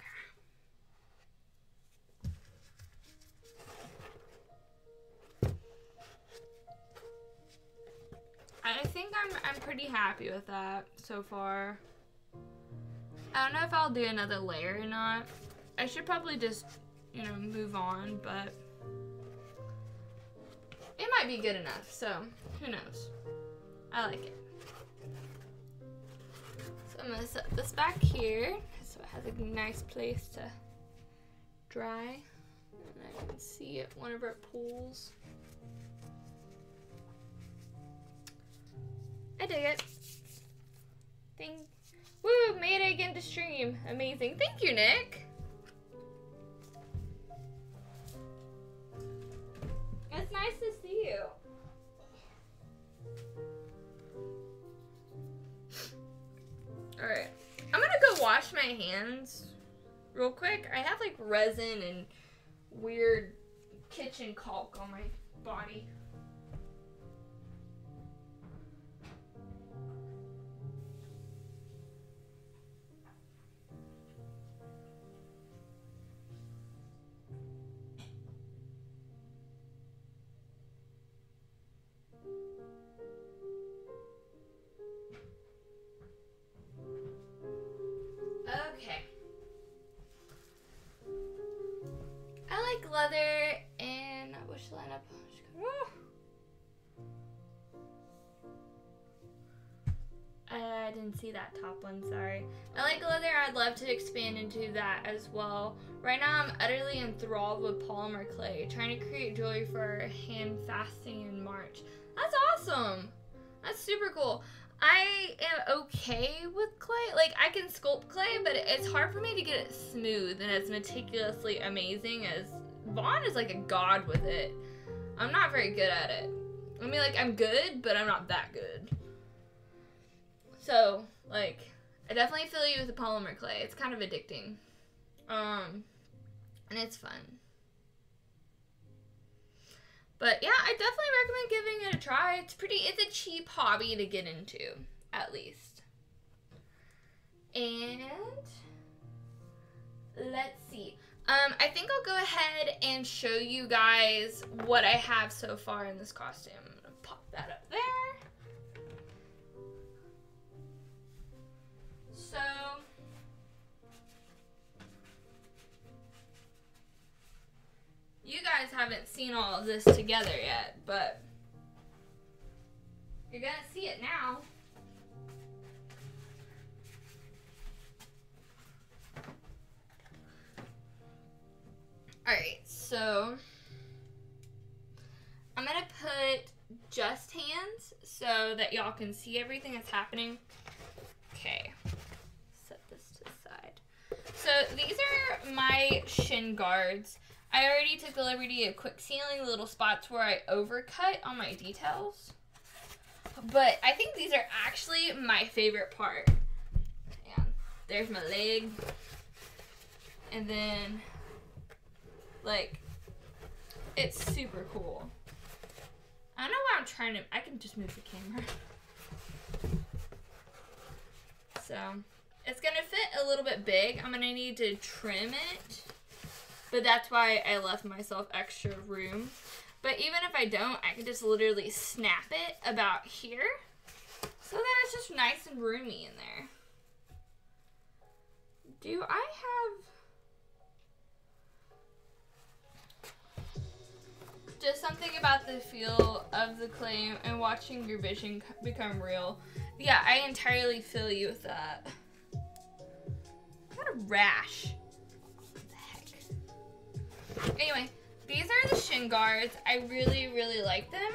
I think I'm pretty happy with that so far. I don't know if I'll do another layer or not. I should probably just, you know, move on, but it might be good enough, so who knows. I like it. So I'm gonna set this back here so it has a nice place to dry. And I can see it whenever it pools. I dig it. Woo, made it again to stream. Amazing. Thank you, Nick. It's nice to see you. Alright. I'm gonna go wash my hands real quick. I have like resin and weird kitchen caulk on my body. Okay. I like leather and I wish the lineup. I didn't see that top one, sorry. I like leather, I'd love to expand into that as well. Right now I'm utterly enthralled with polymer clay, trying to create jewelry for hand fasting in March. That's awesome! That's super cool. I am okay with clay. Like, I can sculpt clay, but it's hard for me to get it smooth and as meticulously amazing as Vaughn is like a god with it. I'm not very good at it. I mean, like, I'm good, but I'm not that good. So, like, I definitely feel you with the polymer clay. It's kind of addicting. And it's fun. But yeah, I definitely recommend giving it a try. It's a cheap hobby to get into, at least. And let's see. I think I'll go ahead and show you guys what I have so far in this costume. I'm gonna pop that up there. So, you guys haven't seen all of this together yet, but you're gonna see it now. Alright, so I'm gonna put just hands so that y'all can see everything that's happening. Okay, set this to the side. So these are my shin guards. I already took the liberty of quick sealing the little spots where I overcut on my details. But I think these are actually my favorite part. And there's my leg. And then, like, it's super cool. I don't know why I'm trying to, I can just move the camera. So, it's gonna fit a little bit big. I'm gonna need to trim it. But that's why I left myself extra room. But even if I don't, I can just literally snap it about here. So that it's just nice and roomy in there. Do I have just something about the feel of the clay and watching your vision become real? Yeah, I entirely feel you with that. I got a rash. Anyway, these are the shin guards. I really, really like them.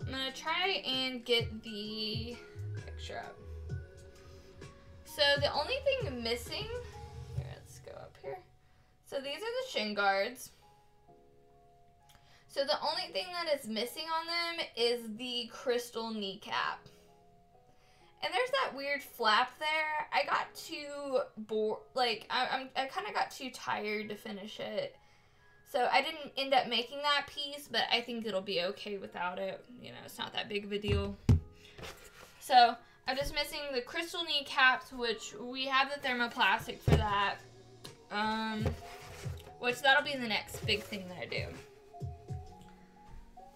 I'm gonna try and get the picture up. So the only thing missing, here, let's go up here. So these are the shin guards. So the only thing that is missing on them is the crystal kneecap. And there's that weird flap there. I got too bored, like, I kind of got too tired to finish it. So I didn't end up making that piece, but I think it'll be okay without it. You know, it's not that big of a deal. So I'm just missing the crystal kneecaps, which we have the thermoplastic for that. Which that'll be the next big thing that I do.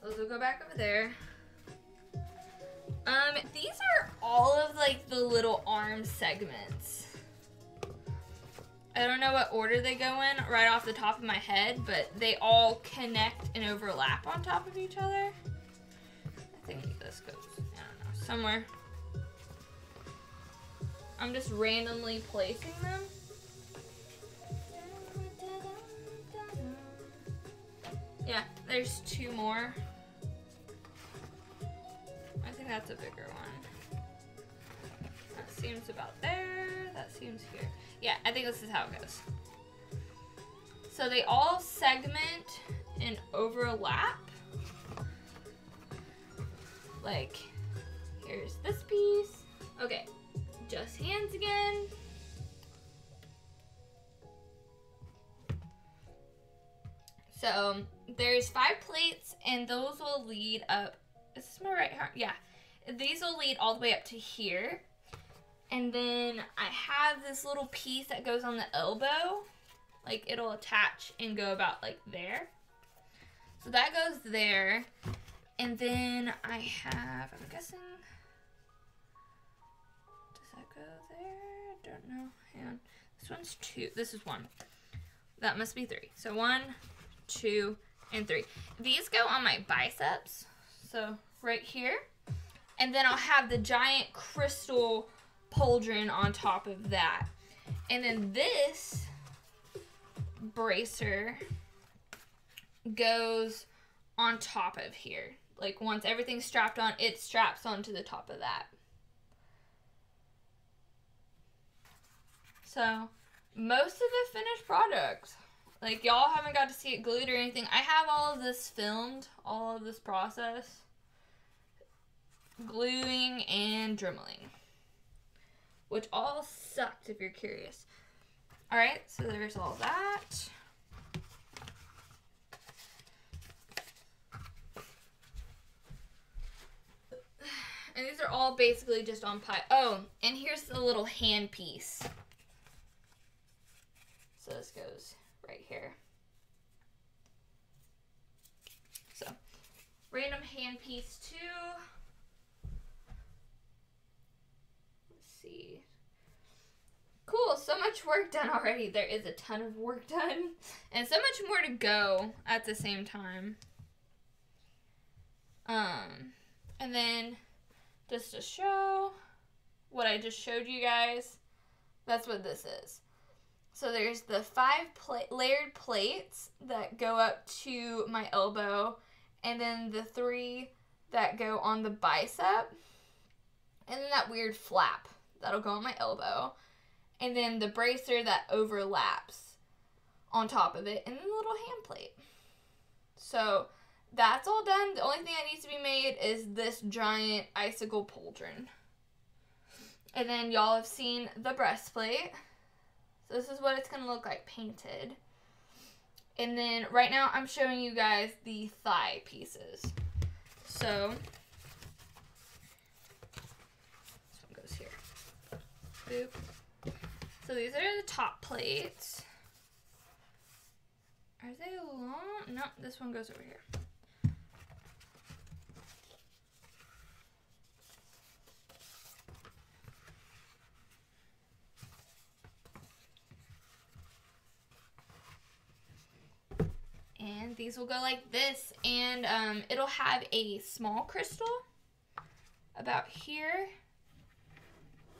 Those will go back over there. These are all of, like, the little arm segments. I don't know what order they go in right off the top of my head, but they all connect and overlap on top of each other. I think this goes, I don't know, somewhere. I'm just randomly placing them. Yeah, there's two more. I think that's a bigger one. That seems about there. That seems here. Yeah, I think this is how it goes. So they all segment and overlap. Like, here's this piece. Okay, just hands again. So there's 5 plates, and those will lead up. Is this my right arm? Yeah. These will lead all the way up to here. And then I have this little piece that goes on the elbow. Like, it'll attach and go about like there. So that goes there. And then I have, I'm guessing, does that go there? I don't know. Hang on. This one's 2. This is 1. That must be 3. So 1, 2, and 3. These go on my biceps. So right here. And then I'll have the giant crystal pauldron on top of that. And then this bracer goes on top of here. Like, once everything's strapped on, it straps onto the top of that. So, most of the finished product, like, y'all haven't got to see it glued or anything. I have all of this filmed, all of this process. Gluing and dremeling. Which all sucked, if you're curious. Alright, so there's all that. And these are all basically just on pie. Oh, and here's the little hand piece. So this goes right here. So, random hand piece too. Let's see. Cool, so much work done already. There is a ton of work done. And so much more to go at the same time. And then, just to show what I just showed you guys, that's what this is. So there's the 5 layered plates that go up to my elbow, and then the 3 that go on the bicep, and then that weird flap that'll go on my elbow, and then the bracer that overlaps on top of it, and then the little hand plate. So that's all done. The only thing that needs to be made is this giant icicle pauldron. And then y'all have seen the breastplate. So this is what it's going to look like painted. And then right now I'm showing you guys the thigh pieces. So this one goes here. Boop. So these are the top plates. Are they long? No, this one goes over here. And these will go like this, and it'll have a small crystal about here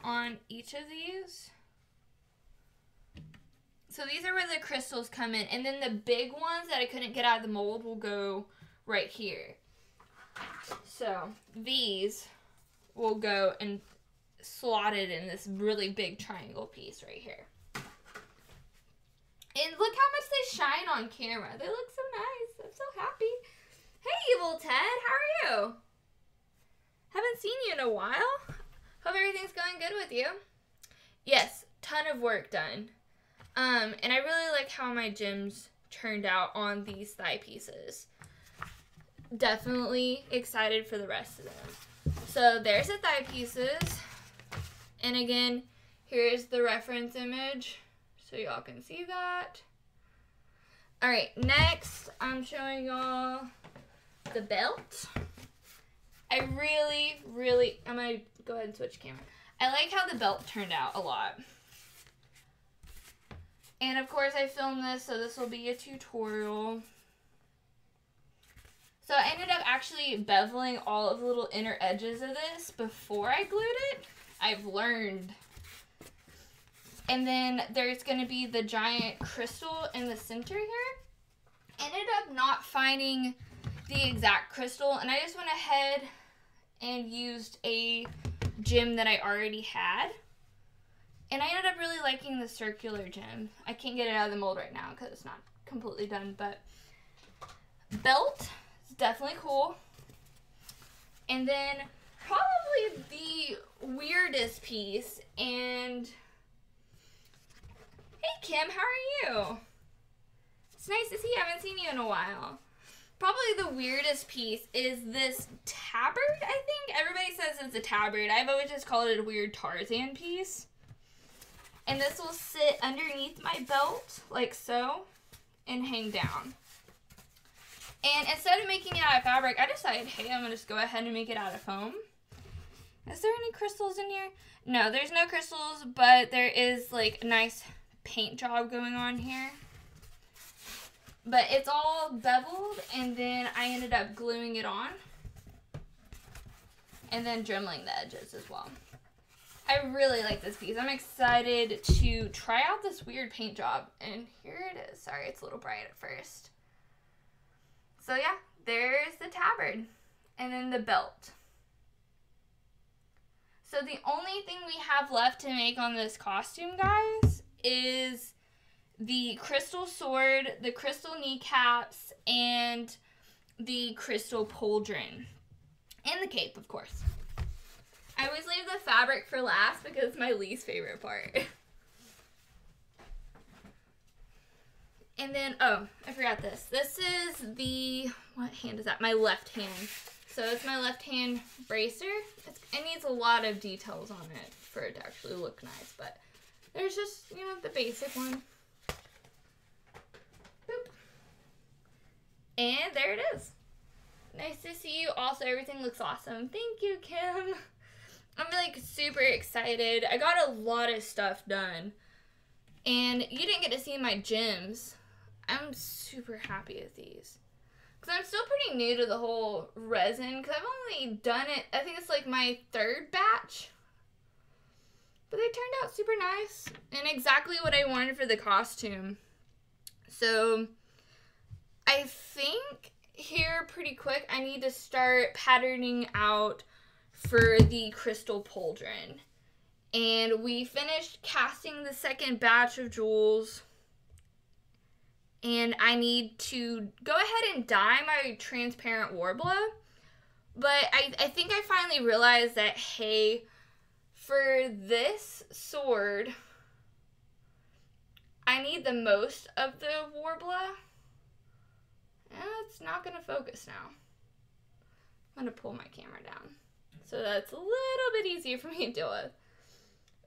on each of these. So these are where the crystals come in, and then the big ones that I couldn't get out of the mold will go right here. So these will go and slotted in this really big triangle piece right here. And look how much they shine on camera. They look so nice. I'm so happy. Hey, Evil Ted. How are you? Haven't seen you in a while. Hope everything's going good with you. Yes, ton of work done. And I really like how my gems turned out on these thigh pieces. Definitely excited for the rest of them. So there's the thigh pieces. And again, here's the reference image, so y'all can see that. Alright, next I'm showing y'all the belt. I'm gonna go ahead and switch camera. I like how the belt turned out a lot. And of course I filmed this, so this will be a tutorial. So I ended up actually beveling all of the little inner edges of this before I glued it. I've learned. And then there's going to be the giant crystal in the center here. Ended up not finding the exact crystal, and I just went ahead and used a gem that I already had. And I ended up really liking the circular gem. I can't get it out of the mold right now because it's not completely done, but belt is definitely cool. And then probably the weirdest piece, and hey Kim, how are you? It's nice to see you. I haven't seen you in a while. Probably the weirdest piece is this tabard, I think. Everybody says it's a tabard. I've always just called it a weird Tarzan piece. And this will sit underneath my belt, like so, and hang down. And instead of making it out of fabric, I decided, hey, I'm going to just go ahead and make it out of foam. Is there any crystals in here? No, there's no crystals, but there is like a nice paint job going on here. But it's all beveled, and then I ended up gluing it on. And then dremeling the edges as well. I really like this piece. I'm excited to try out this weird paint job. And here it is. Sorry, it's a little bright at first. So yeah, there's the tabard. And then the belt. So the only thing we have left to make on this costume, guys, is the crystal sword, the crystal kneecaps, and the crystal pauldron. And the cape, of course. I always leave the fabric for last because it's my least favorite part. And then, oh, I forgot this. This is the, what hand is that? My left hand. So it's my left hand bracer. It needs a lot of details on it for it to actually look nice, but there's just, you know, the basic one. Boop. And there it is. Nice to see you. Also, everything looks awesome. Thank you, Kim. I'm like super excited. I got a lot of stuff done. And you didn't get to see my gems. I'm super happy with these. Because I'm still pretty new to the whole resin. Because I've only done it, I think it's like my 3rd batch. But they turned out super nice. And exactly what I wanted for the costume. So, I think here pretty quick I need to start patterning out for the crystal pauldron. And we finished casting the 2nd batch of jewels. And I need to go ahead and dye my transparent warbler. But I think I finally realized that, hey, for this sword, I need the most of the warbler. It's not going to focus now. I'm going to pull my camera down so that's a little bit easier for me to deal with.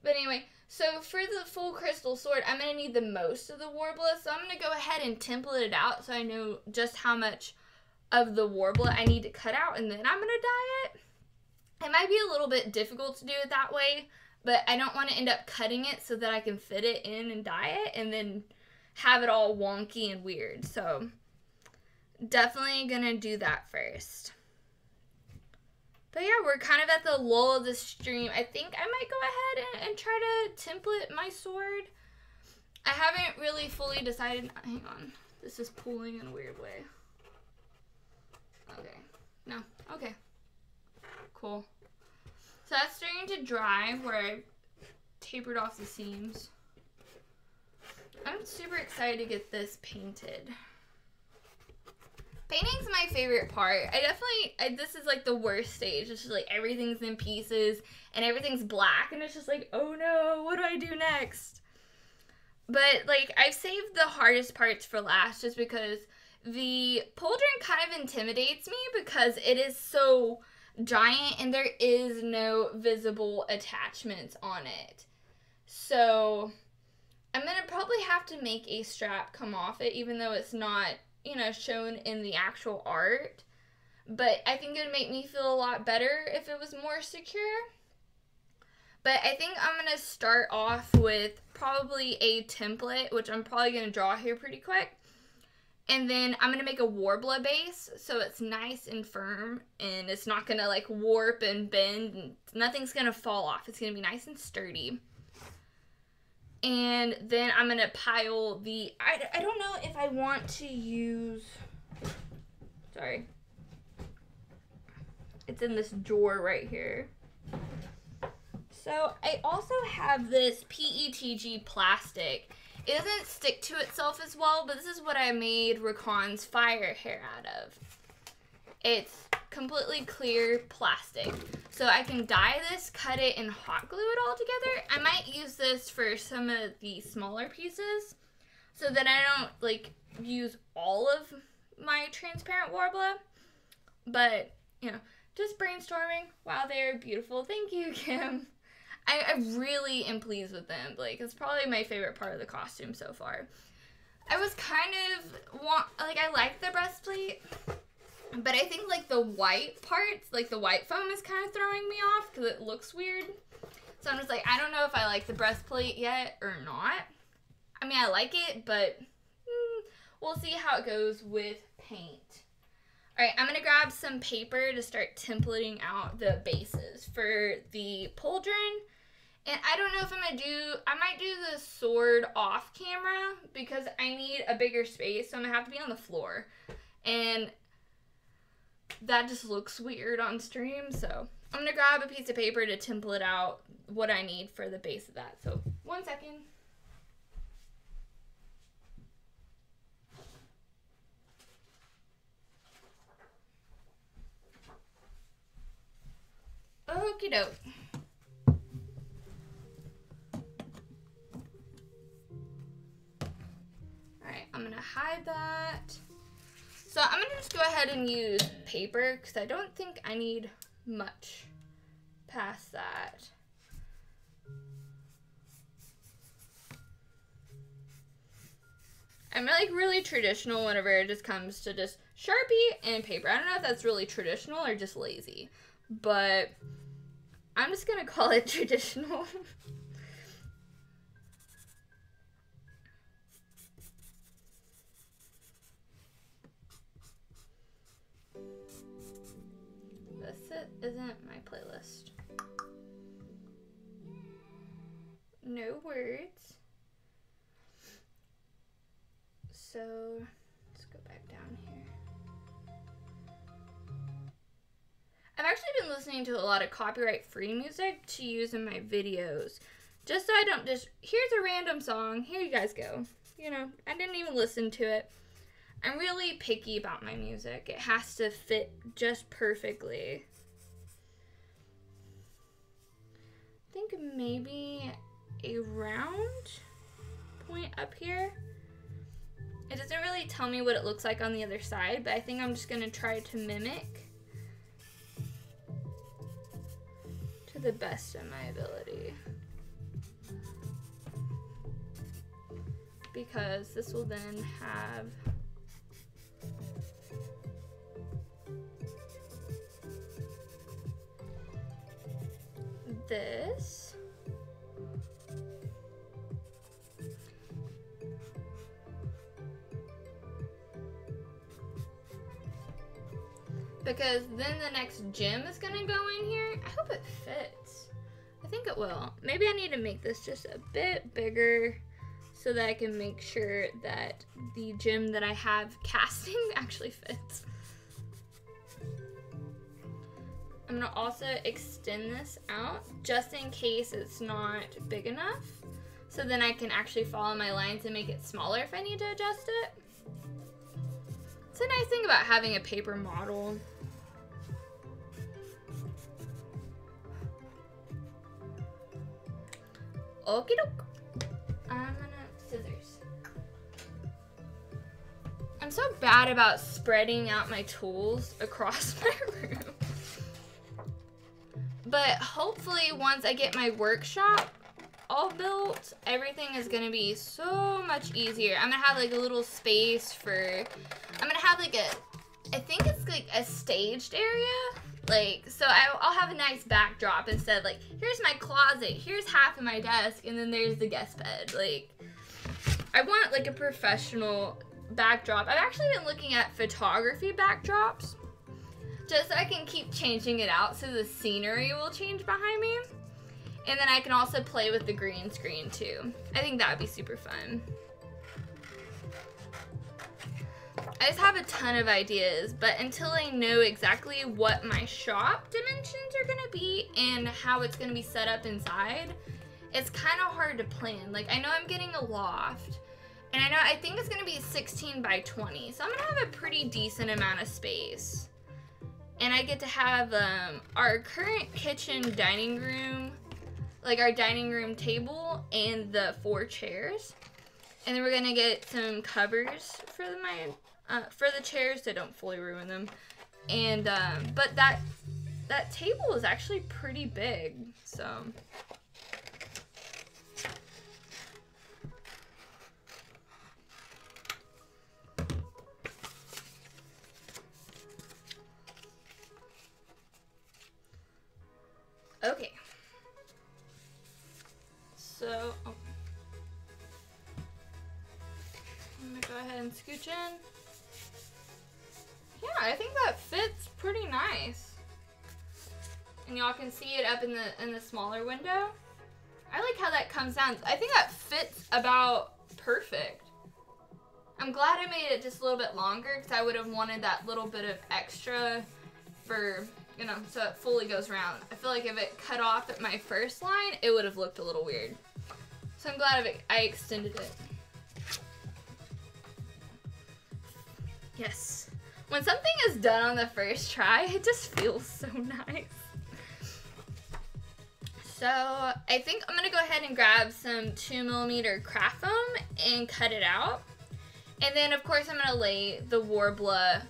But anyway, so for the full crystal sword, I'm going to need the most of the warbler. So I'm going to go ahead and template it out so I know just how much of the warbler I need to cut out. And then I'm going to dye it. It might be a little bit difficult to do it that way, but I don't want to end up cutting it so that I can fit it in and dye it and then have it all wonky and weird. So definitely going to do that first. But yeah, we're kind of at the lull of the stream. I think I might go ahead and try to template my sword. I haven't really fully decided. Hang on. This is pulling in a weird way. Okay. No. Okay. Cool. So that's starting to dry where I tapered off the seams. I'm super excited to get this painted. Painting's my favorite part. This is like the worst stage. It's just like everything's in pieces and everything's black and it's just like, oh no, what do I do next? But like I've saved the hardest parts for last just because the pauldron kind of intimidates me because it is so giant and there is no visible attachments on it. So I'm going to probably have to make a strap come off it even though it's not, you know, shown in the actual art. But I think it would make me feel a lot better if it was more secure. But I think I'm going to start off with probably a template, which I'm probably going to draw here pretty quick. And then I'm going to make a warbler base so it's nice and firm and it's not going to like warp and bend and nothing's going to fall off. It's going to be nice and sturdy. And then I'm going to pile the, I don't know if I want to use, sorry. It's in this drawer right here. So I also have this PETG plastic. It doesn't stick to itself as well, but this is what I made Rakan's fire hair out of. It's completely clear plastic. So I can dye this, cut it, and hot glue it all together. I might use this for some of the smaller pieces so that I don't like use all of my transparent warbler. But, you know, just brainstorming. Wow, they're beautiful. Thank you, Kim. I really am pleased with them. Like, it's probably my favorite part of the costume so far. I was kind of, I like the breastplate, but I think, like, the white parts, like, the white foam is kind of throwing me off because it looks weird. So I'm just like, I don't know if I like the breastplate yet or not. I mean, I like it, but we'll see how it goes with paint. Alright, I'm going to grab some paper to start templating out the bases for the pauldron. And I don't know if I'm going to do, I might do the sword off camera because I need a bigger space, so I'm going to have to be on the floor. And that just looks weird on stream, so I'm going to grab a piece of paper to template out what I need for the base of that. So, 1 second. Okie doke. Alright, I'm gonna hide that. So I'm gonna just go ahead and use paper because I don't think I need much past that. I'm like really traditional whenever it just comes to just Sharpie and paper. I don't know if that's really traditional or just lazy, but I'm just gonna call it traditional. This isn't my playlist. No words. So let's go back down here. I've actually been listening to a lot of copyright-free music to use in my videos. Just so I don't just, here's a random song, here you guys go. You know, I didn't even listen to it. I'm really picky about my music. It has to fit just perfectly. I think maybe a round point up here. It doesn't really tell me what it looks like on the other side, but I think I'm just gonna try to mimic to the best of my ability. Because this will then have this. Because then the next gem is gonna go in here. I hope it fits. I think it will. Maybe I need to make this just a bit bigger so that I can make sure that the gem that I have casting actually fits. I'm gonna also extend this out just in case it's not big enough. So then I can actually follow my lines and make it smaller if I need to adjust it. It's a nice thing about having a paper model. Okie doke. I'm gonna scissors. I'm so bad about spreading out my tools across my room. But hopefully once I get my workshop all built, everything is gonna be so much easier. I'm gonna have like a little space for, I'm gonna have like I think it's like a staged area. Like, so I'll have a nice backdrop instead of like, here's my closet, here's half of my desk, and then there's the guest bed. Like, I want like a professional backdrop. I've actually been looking at photography backdrops just so I can keep changing it out so the scenery will change behind me. And then I can also play with the green screen too. I think that would be super fun. I just have a ton of ideas, but until I know exactly what my shop dimensions are gonna be and how it's gonna be set up inside, it's kind of hard to plan. Like, I know I'm getting a loft, and I think it's gonna be 16 by 20, so I'm gonna have a pretty decent amount of space. And I get to have our current kitchen dining room, like our dining room table and the 4 chairs. And then we're gonna get some covers for for the chairs so don't fully ruin them. And but that table is actually pretty big, so. Okay. So, I'm gonna go ahead and scooch in. Yeah, I think that fits pretty nice. And y'all can see it up in the smaller window. I like how that comes down. I think that fits about perfect. I'm glad I made it just a little bit longer because I would have wanted that little bit of extra for, you know, so it fully goes around. I feel like if it cut off at my first line, it would have looked a little weird. So I'm glad I extended it. Yes. When something is done on the first try, it just feels so nice. So I think I'm gonna go ahead and grab some 2mm craft foam and cut it out. And then, of course, I'm going to lay the Warbler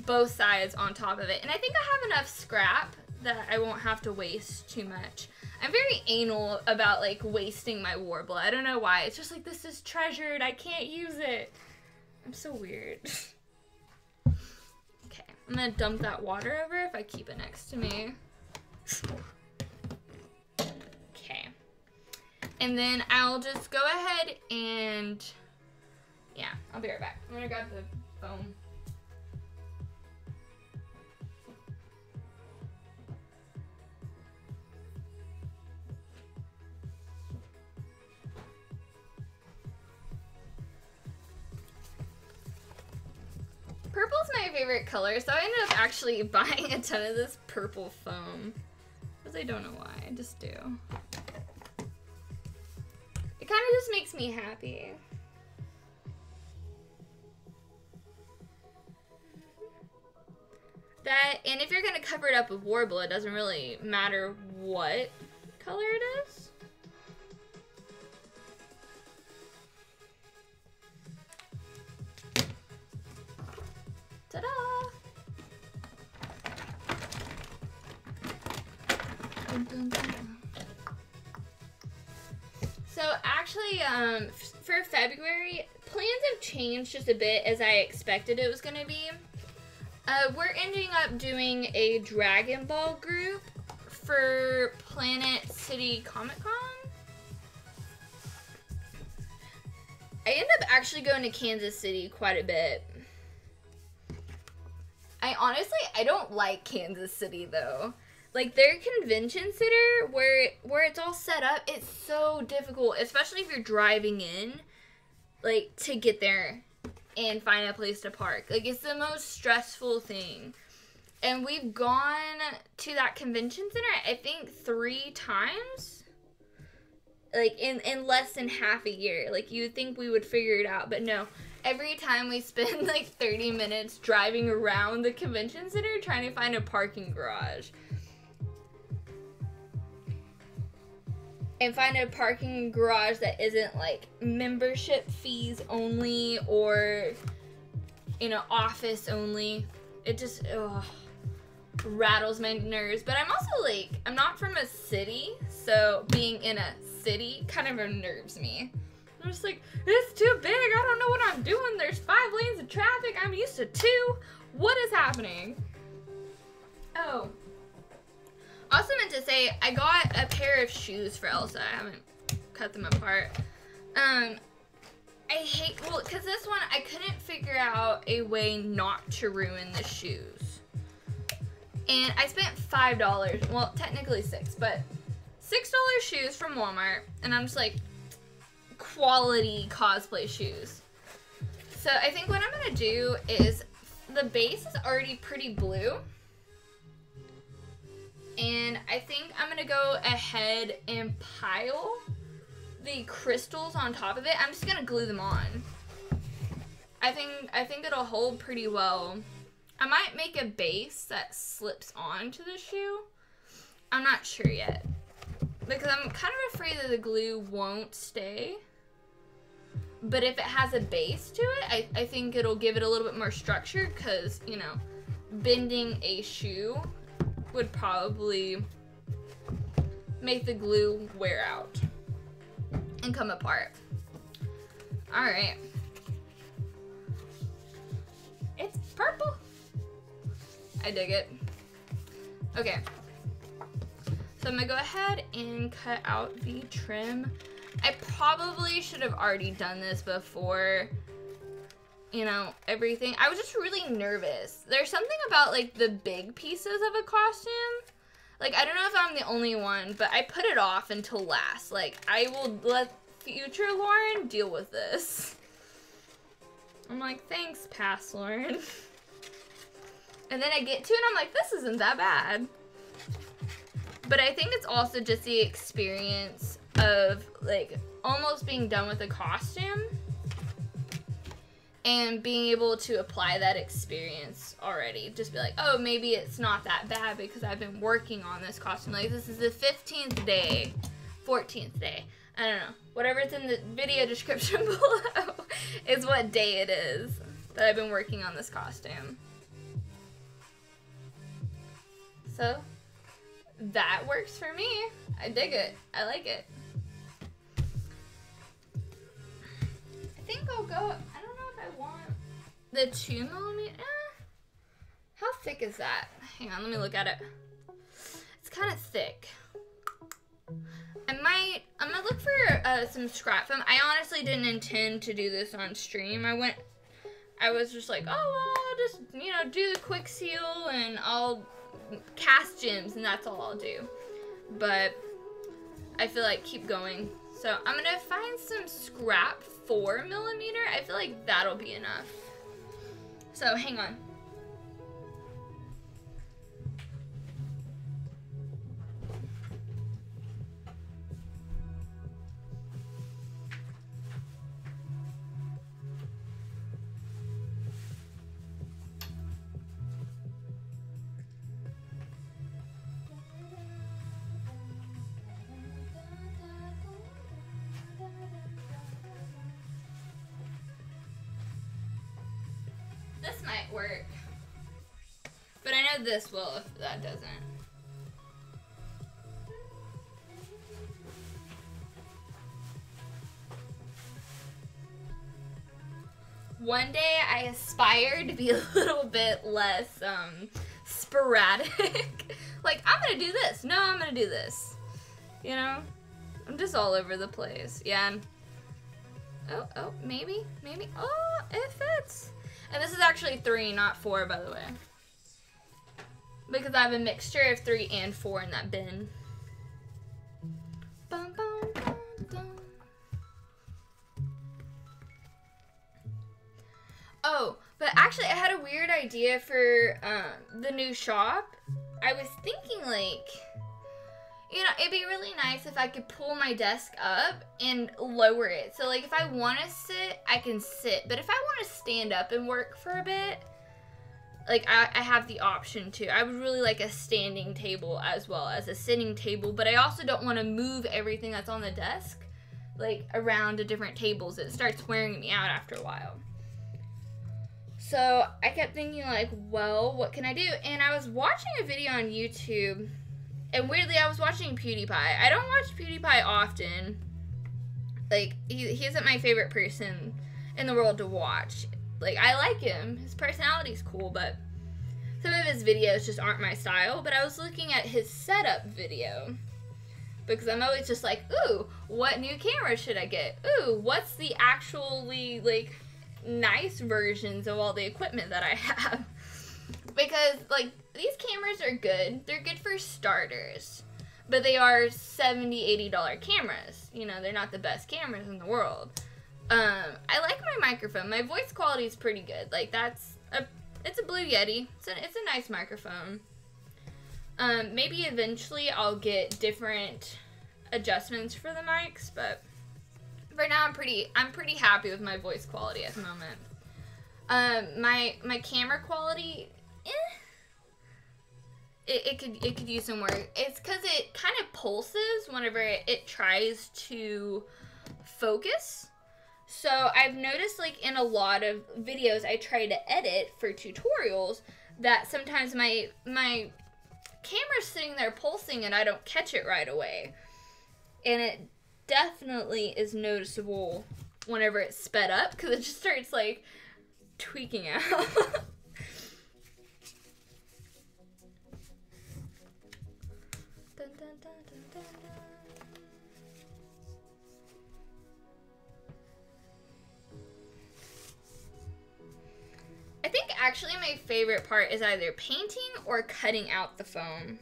both sides on top of it. And I think I have enough scrap that I won't have to waste too much. I'm very anal about, like, wasting my Warbler. I don't know why. It's just like, this is treasured. I can't use it. I'm so weird. Okay, I'm going to dump that water over if I keep it next to me. Okay. And then I'll just go ahead and... yeah, I'll be right back. I'm gonna grab the foam. Purple's my favorite color, so I ended up actually buying a ton of this purple foam. Because I don't know why, I just do. It kind of just makes me happy. That, and if you're gonna cover it up with Warbler, it doesn't really matter what color it is. Ta-da! So actually, for February, plans have changed just a bit as I expected it was gonna be. We're ending up doing a Dragon Ball group for Planet City Comic Con. I end up actually going to Kansas City quite a bit. I don't like Kansas City though. Like their convention center where it's all set up, it's so difficult, especially if you're driving in, like to get there and find a place to park. Like, it's the most stressful thing. And we've gone to that convention center, I think, 3 times. Like, in less than half a year. Like, you would think we would figure it out, but no. Every time we spend, like, 30 minutes driving around the convention center trying to find a parking garage. And find a parking garage that isn't like membership fees only or, you know, office only. It just rattles my nerves. But I'm also like, I'm not from a city, so being in a city kind of unnerves me. I'm just like, it's too big. I don't know what I'm doing. There's 5 lanes of traffic. I'm used to 2. What is happening? Oh. Also meant to say, I got a pair of shoes for Elsa. I haven't cut them apart. I hate, well, because this one, I couldn't figure out a way not to ruin the shoes. And I spent $5, well, technically $6, but $6 shoes from Walmart. And I'm just like, quality cosplay shoes. So I think what I'm going to do is, the base is already pretty blue. And I think I'm going to go ahead and pile the crystals on top of it. I'm just going to glue them on. I think it'll hold pretty well. I might make a base that slips onto the shoe. I'm not sure yet. Because I'm kind of afraid that the glue won't stay. But if it has a base to it, I think it'll give it a little bit more structure. Because, you know, bending a shoe would probably make the glue wear out and come apart. Alright. It's purple. I dig it. Okay. So I'm gonna go ahead and cut out the trim. I probably should have already done this before, you know, everything. I was just really nervous. There's something about, like, the big pieces of a costume. Like, I don't know if I'm the only one, but I put it off until last. Like, I will let future Lauren deal with this. I'm like, thanks, past Lauren. And then I get to it, and I'm like, this isn't that bad. But I think it's also just the experience of, like, almost being done with a costume. And being able to apply that experience already. Just be like, oh, maybe it's not that bad because I've been working on this costume. Like, this is the 15th day, 14th day. I don't know. Whatever's in the video description below. is what day it is that I've been working on this costume. So, that works for me. I dig it. I like it. I think I'll go, I don't know if I want the 2mm. How thick is that? Hang on, let me look at it. It's kind of thick. I'm gonna look for some scrap foam. I honestly didn't intend to do this on stream. I was just like, oh, well, I'll just, you know, do the quick seal and I'll cast gems and that's all I'll do. But I feel like keep going. So I'm gonna find some scrap 4mm. I feel like that'll be enough. So hang on. This might work, but I know this will if that doesn't. One day I aspire to be a little bit less sporadic. Like, I'm gonna do this. No, I'm gonna do this. You know? I'm just all over the place. Yeah. Oh, maybe. Oh, it fits. And this is actually 3, not 4, by the way. Because I have a mixture of 3 and 4 in that bin. Bum, bum, bum, bum. Oh, but actually I had a weird idea for the new shop. I was thinking, like, you know, it'd be really nice if I could pull my desk up and lower it. So, like, if I want to sit, I can sit. But if I want to stand up and work for a bit, like, I have the option to. I would really like a standing table as well as a sitting table. But I also don't want to move everything that's on the desk, like, around to different tables. It starts wearing me out after a while. So, I kept thinking, like, well, what can I do? And I was watching a video on YouTube. And weirdly, I was watching PewDiePie. I don't watch PewDiePie often. Like, he isn't my favorite person in the world to watch. Like, I like him. His personality's cool, but some of his videos just aren't my style. But I was looking at his setup video. Because I'm always just like, ooh, what new camera should I get? Ooh, what's the actually, like, nice versions of all the equipment that I have? Because, like, these cameras are good. They're good for starters. But they are $70, $80 cameras. You know, they're not the best cameras in the world. I like my microphone. My voice quality is pretty good. Like, it's a Blue Yeti. It's a nice microphone. Maybe eventually I'll get different adjustments for the mics. But right now I'm pretty happy with my voice quality at the moment. My camera quality, it could use some work. It's because it kind of pulses whenever it tries to focus. So I've noticed, like, in a lot of videos I try to edit for tutorials that sometimes my camera's sitting there pulsing and I don't catch it right away. And it definitely is noticeable whenever it's sped up because it just starts, like, tweaking out. Dun, dun, dun, dun, dun, dun. I think actually my favorite part is either painting or cutting out the foam.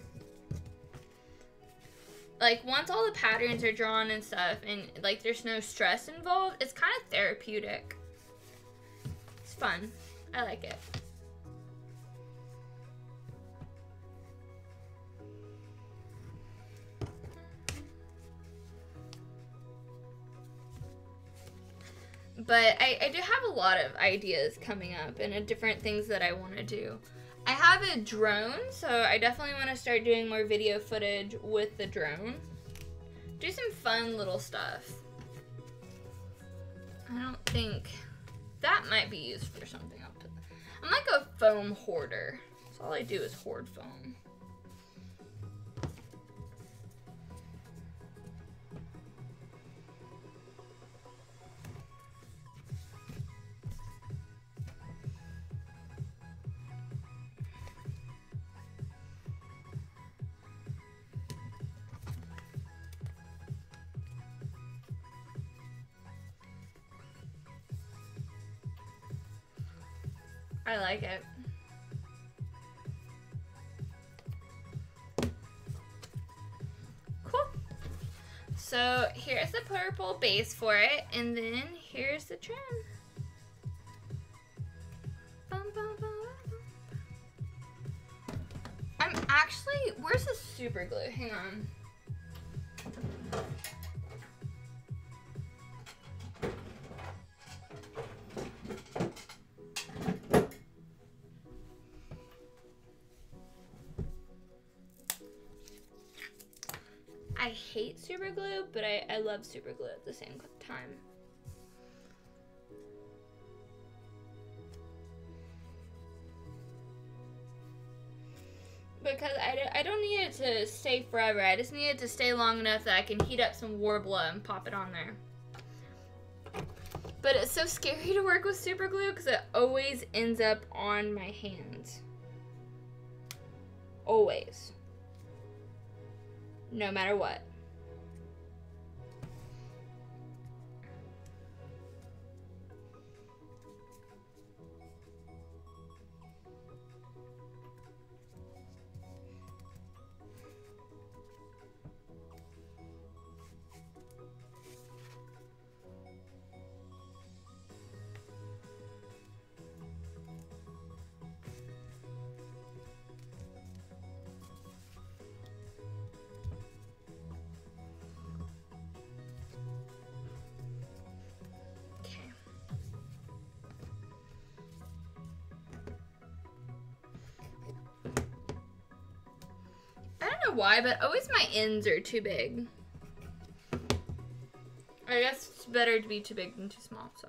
Like, once all the patterns are drawn and stuff and, like, there's no stress involved, it's kind of therapeutic. It's fun. I like it. But I do have a lot of ideas coming up and different things that I want to do. I have a drone, so I definitely want to start doing more video footage with the drone. Do some fun little stuff. I don't think that might be used for something. I'm like a foam hoarder. So all I do is hoard foam. I like it. Cool. So here's the purple base for it, and then here's the trim. Bum, bum, bum, bum. I'm actually, where's the super glue? Hang on. I hate super glue, but I love super glue at the same time. Because I don't need it to stay forever. I just need it to stay long enough that I can heat up some Warbler and pop it on there. But it's so scary to work with super glue because it always ends up on my hands. Always. No matter what. Why, but always my ends are too big. I guess it's better to be too big than too small, so.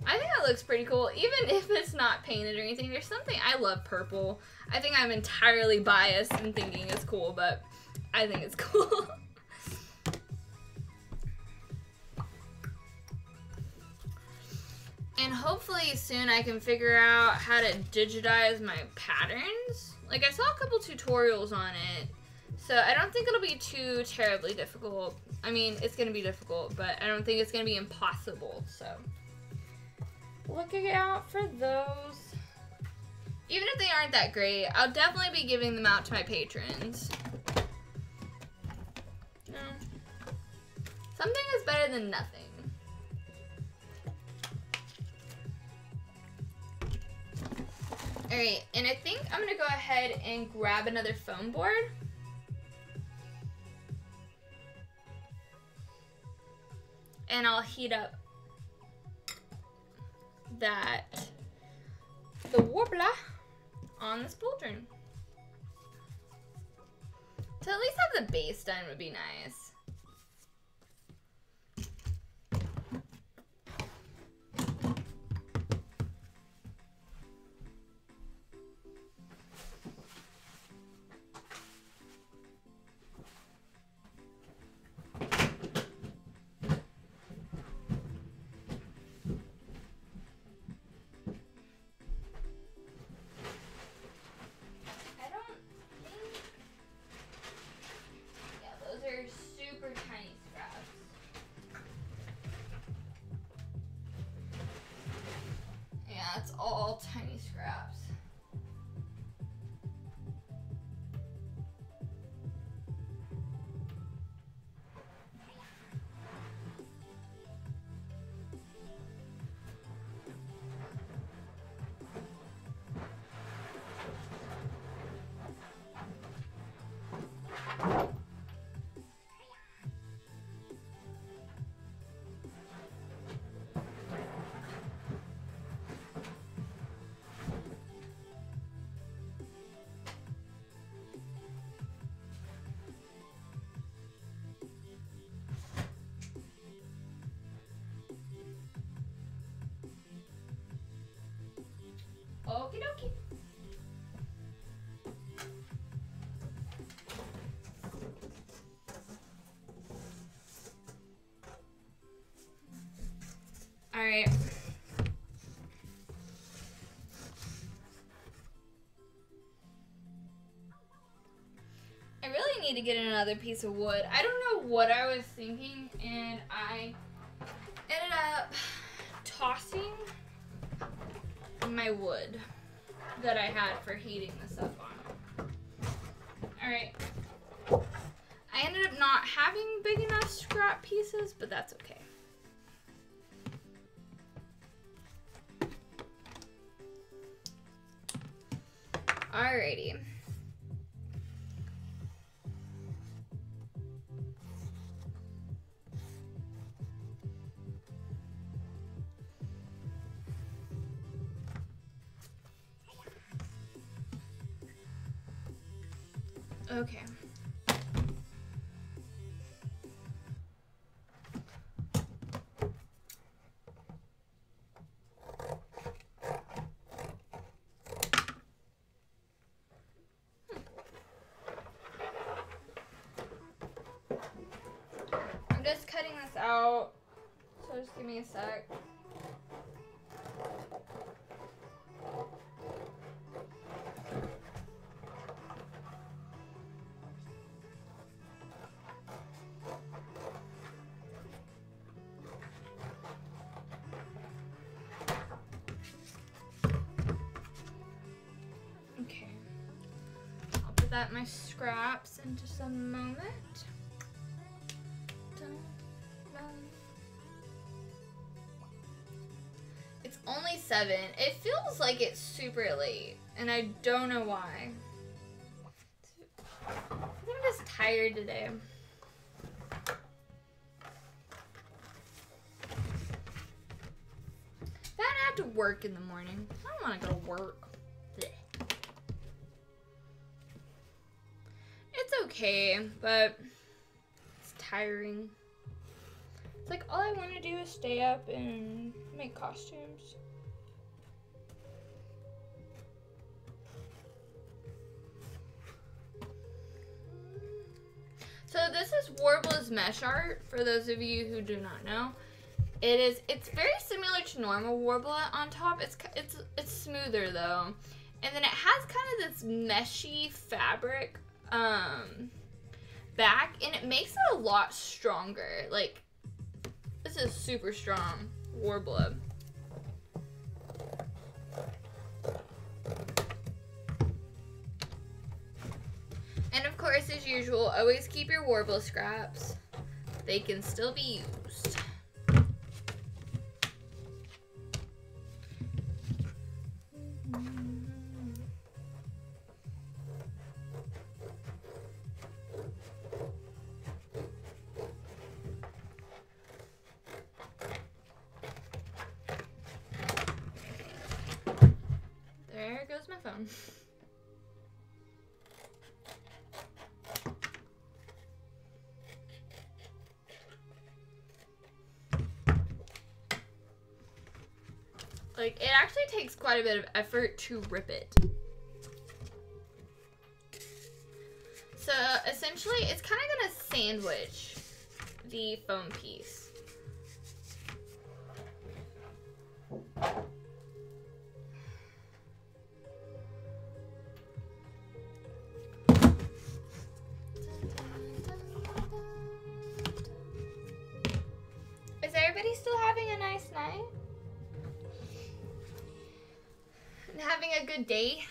I think that looks pretty cool, even if it's not painted or anything. There's something, I love purple. I think I'm entirely biased in thinking it's cool, but I think it's cool. And hopefully soon I can figure out how to digitize my patterns. Like, I saw a couple tutorials on it, so I don't think it'll be too terribly difficult. I mean, it's gonna be difficult, but I don't think it's gonna be impossible, so. Looking out for those. Even if they aren't that great, I'll definitely be giving them out to my patrons. No. Something is better than nothing. Alright, and I think I'm gonna go ahead and grab another foam board. And I'll heat up the Warbler on this pauldron. To at least have the base done would be nice. It's all tiny scraps. to get another piece of wood. I don't know what I was thinking, and I ended up tossing my wood that I had for heating this up on. Alright. I ended up not having big enough scrap pieces, but that's okay. Alrighty. Okay. I'm just cutting this out, so just give me a sec. Okay, I'll put that in my scraps in just a moment. It's only 7. It feels like it's super late, and I don't know why. I think I'm just tired today. Then I have to work in the morning. I don't want to go to work. Blech. It's okay, but it's tiring. It's like all I want to do is stay up and make costumes. So this is Warbler's mesh art, for those of you who do not know. It's very similar to normal Warbler on top. It's smoother though. And then it has kind of this meshy fabric back, and it makes it a lot stronger. Like, this is super strong Warbler. And of course, as usual, always keep your Warbler scraps. They can still be used. There goes my phone. Like, it actually takes quite a bit of effort to rip it. So, essentially, it's kind of gonna sandwich the foam piece. Is everybody still having a nice night? And having a good day?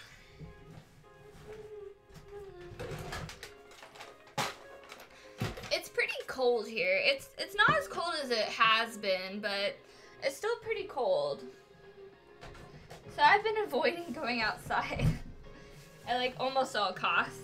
It's pretty cold here. It's not as cold as it has been, but it's still pretty cold. So I've been avoiding going outside at like almost all costs.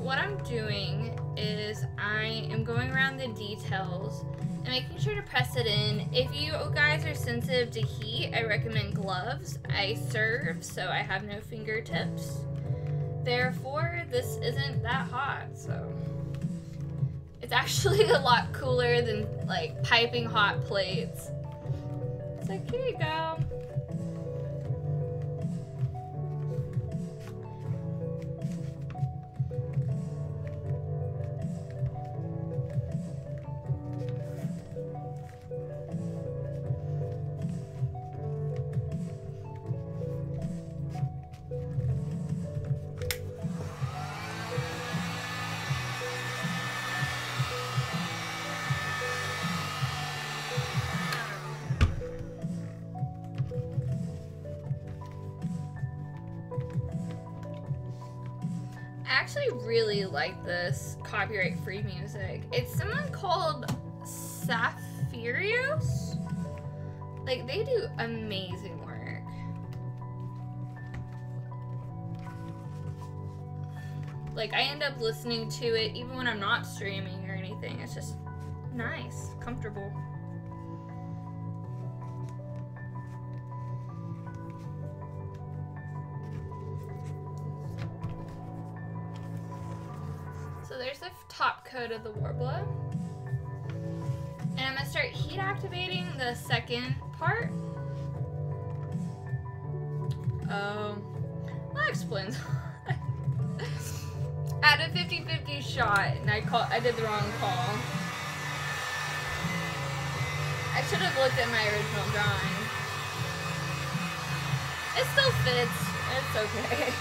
what I'm doing is I am going around the details and making sure to press it in. If you guys are sensitive to heat, I recommend gloves. I serve, so I have no fingertips. Therefore, this isn't that hot, so. It's actually a lot cooler than like piping hot plates. It's like, here you go. I actually really like this copyright-free music. It's someone called Saphirios. Like, they do amazing work. Like, I end up listening to it even when I'm not streaming or anything. It's just nice, comfortable. So there's the top coat of the Warbler. And I'm gonna start heat activating the second part. Oh, that explains. I had a 50-50 shot and I did the wrong call. I should have looked at my original drawing. It still fits. It's okay.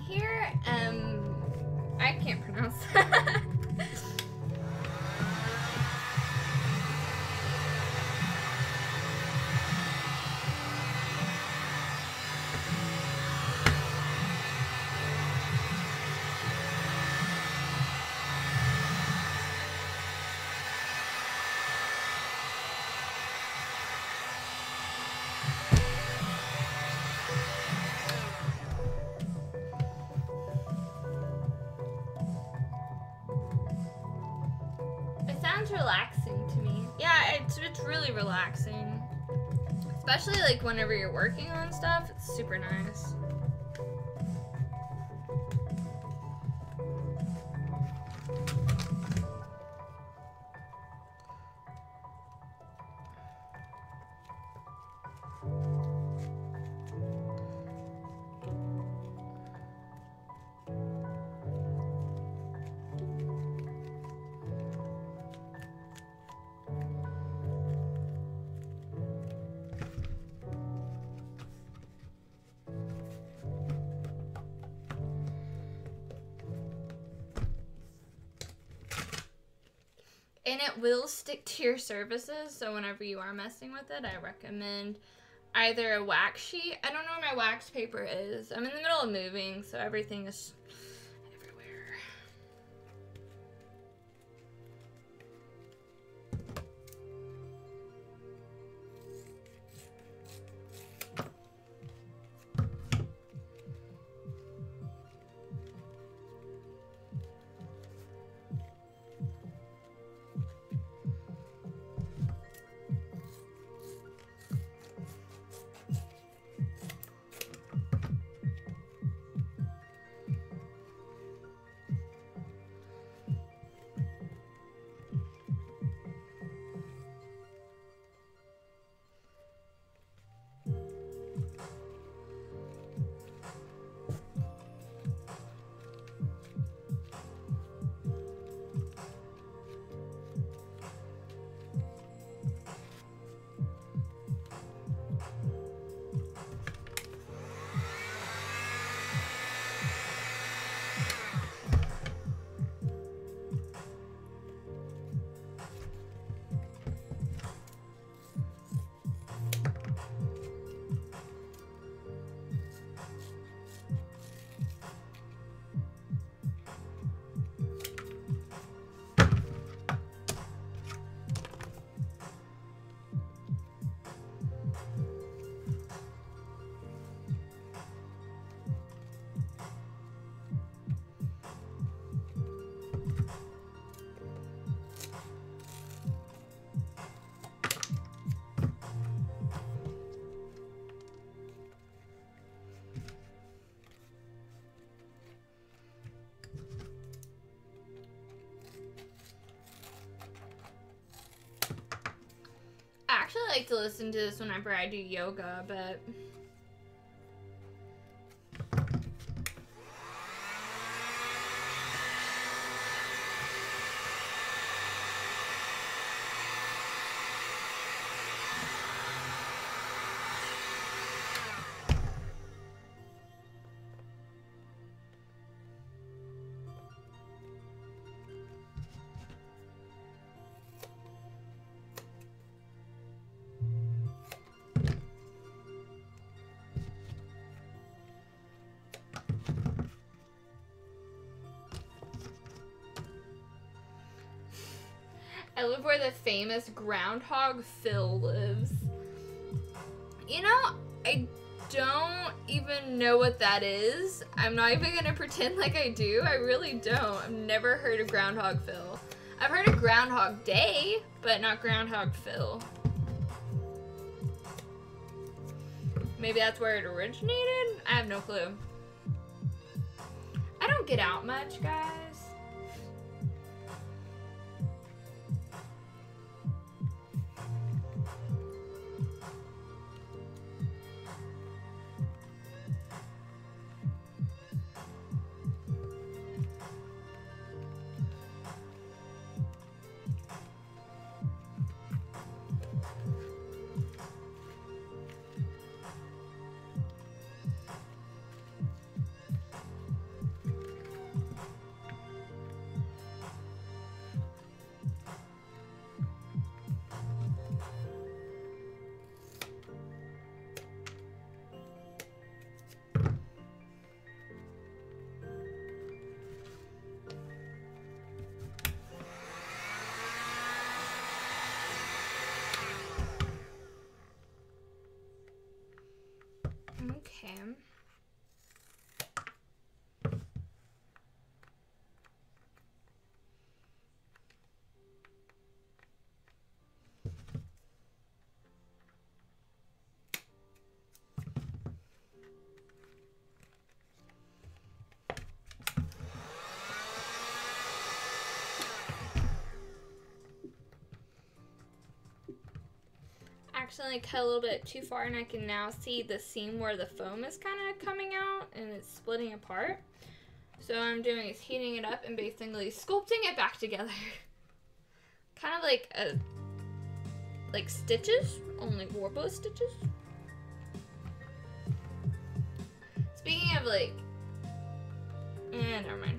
Here, I can't pronounce that. Relaxing to me. Yeah, it's really relaxing. Especially like whenever you're working on stuff, it's super nice. And it will stick to your surfaces, so whenever you are messing with it, I recommend either a wax sheet. I don't know where my wax paper is. I'm in the middle of moving, so everything is everywhere. like to listen to this whenever I do yoga, but I live where the famous groundhog Phil lives. You know, I don't even know what that is. I'm not even gonna pretend like I do. I really don't. I've never heard of Groundhog Phil. I've heard of Groundhog Day, but not Groundhog Phil. Maybe that's where it originated? I have no clue. I don't get out much, guys. Okay. Accidentally cut a little bit too far, and I can now see the seam where the foam is kind of coming out and it's splitting apart. So what I'm doing is heating it up and basically sculpting it back together. Kind of like stitches, only warbo stitches. Speaking of like, never mind.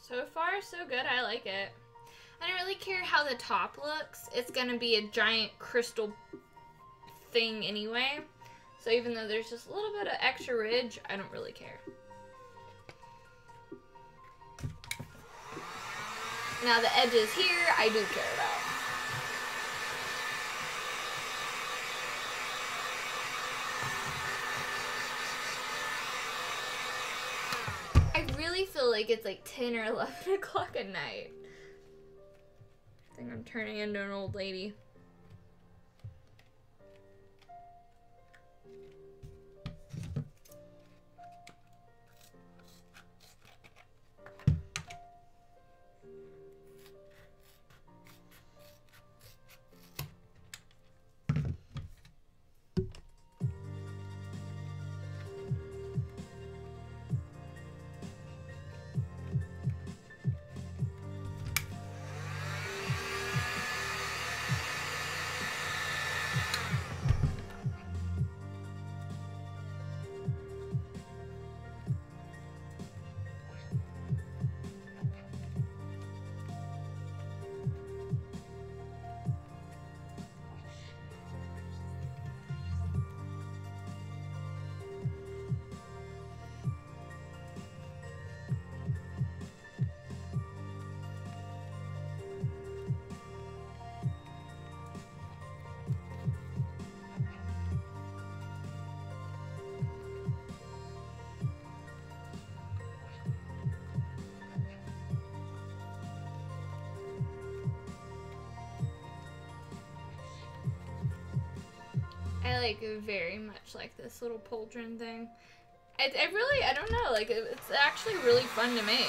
So far, so good. I like it. I don't really care how the top looks. It's gonna be a giant crystal thing anyway. So even though there's just a little bit of extra ridge, I don't really care. Now the edges here, I do care about. I feel like it's like 10 or 11 o'clock at night. I think I'm turning into an old lady. like very much like this little pauldron thing. I don't know, like it's actually really fun to make.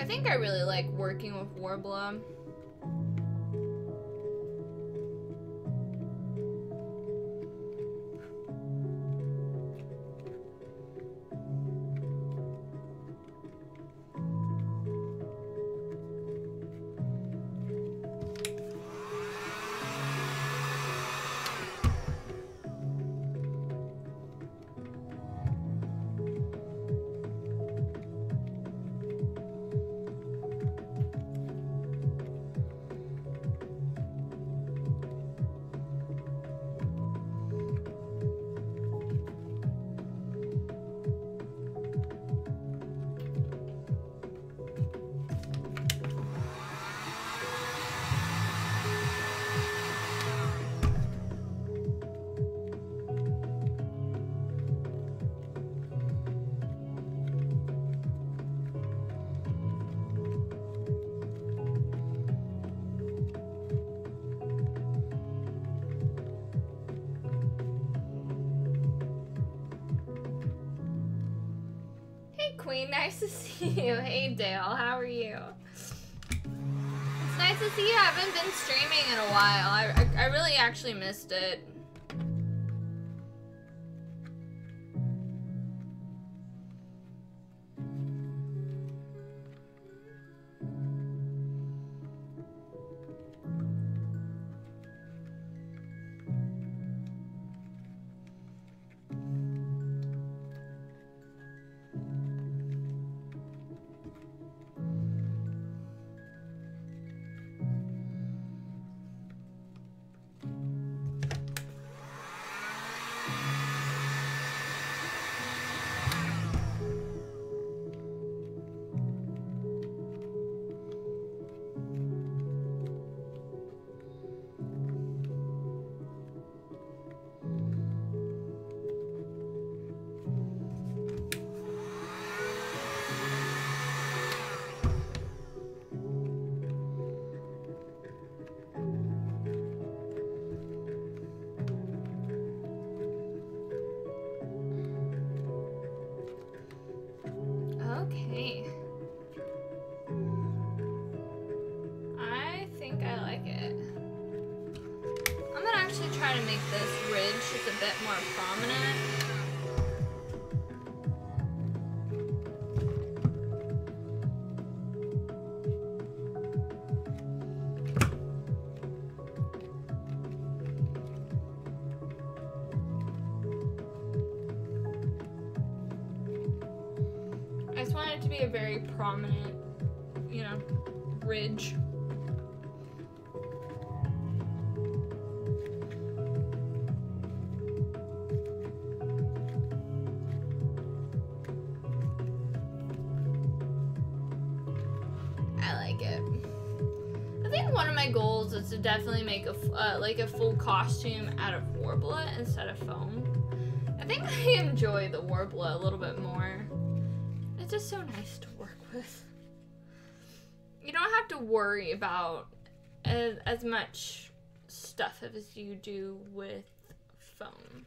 I think I really like working with Warbler. Queen, nice to see you. Hey Dale, how are you? It's nice to see you. I haven't been streaming in a while. I really actually missed it. Okay. I think I like it. I'm gonna actually try to make this ridge just a bit more prominent. I just want it to be a very prominent, you know, ridge. I like it. I think one of my goals is to definitely make a like a full costume out of Warbler instead of foam. I think I enjoy the Warbler a little bit more. It's just so nice to work with. You don't have to worry about as much stuff as you do with foam.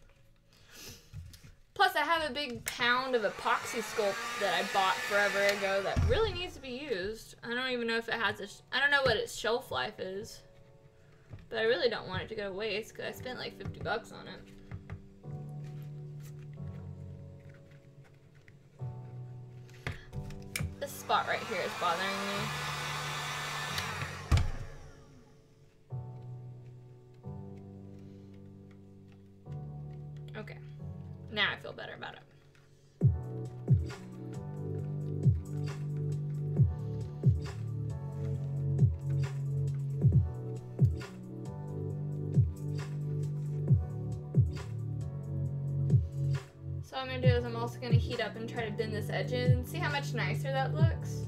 Plus, I have a big pound of epoxy sculpt that I bought forever ago that really needs to be used. I don't even know if it has I don't know what its shelf life is. But I really don't want it to go to waste because I spent like 50 bucks on it. This spot right here is bothering me. Okay, now I feel better about it. So what I'm gonna do is I'm also gonna heat up and try to bend this edge in and see how much nicer that looks.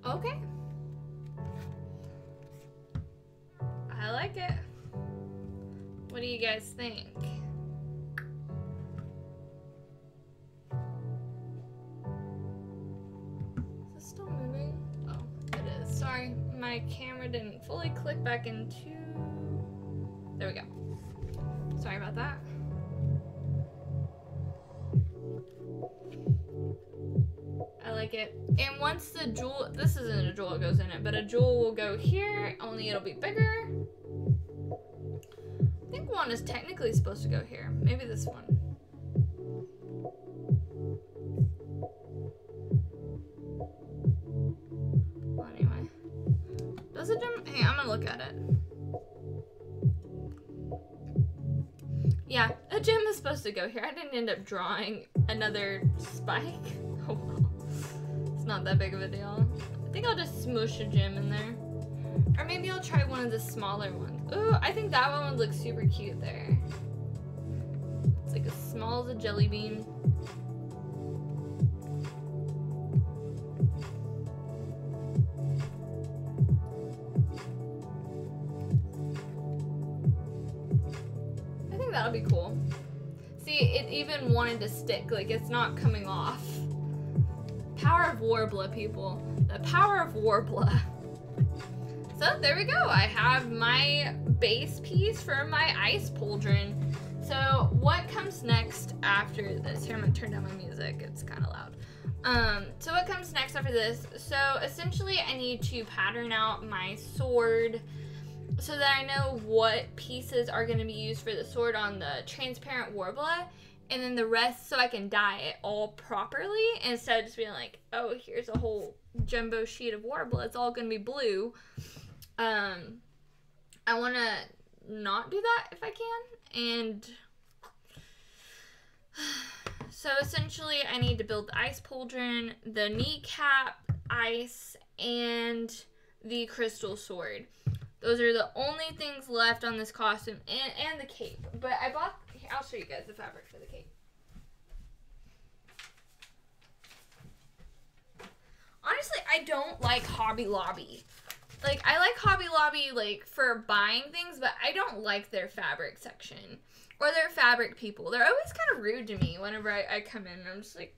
Okay. I like it. What do you guys think? Is this still moving? Oh, it is. Sorry, my camera didn't fully click back into... There we go. Sorry about that. I like it. And once the jewel, this isn't a jewel that goes in it, but a jewel will go here, only it'll be bigger. I think one is technically supposed to go here. Maybe this one. Well, anyway. Does it jump? Hey, I'm gonna look at it. Yeah, a gem is supposed to go here. I didn't end up drawing another spike. Oh well. It's not that big of a deal. I think I'll just smush a gem in there. Or maybe I'll try one of the smaller ones. Ooh, I think that one would look super cute there. It's like as small as a jelly bean. I think that'll be cool. See, it even wanted to stick, like it's not coming off. Power of Warbler, people. The power of Warbler. So there we go. I have my base piece for my ice pauldron. So what comes next after this? Here, I'm gonna turn down my music. It's kind of loud. So what comes next after this? So essentially I need to pattern out my sword so that I know what pieces are gonna be used for the sword on the transparent Warbler, and then the rest so I can dye it all properly instead of just being like, oh, here's a whole jumbo sheet of Warbler. It's all gonna be blue. I want to not do that if I can, and so essentially I need to build the ice pauldron, the kneecap, ice, and the crystal sword. Those are the only things left on this costume, and the cape. But I bought, I'll show you guys the fabric for the cape. Honestly, I don't like Hobby Lobby. Like, I like Hobby Lobby, like, for buying things, but I don't like their fabric section. Or their fabric people. They're always kind of rude to me whenever I come in. I'm just like,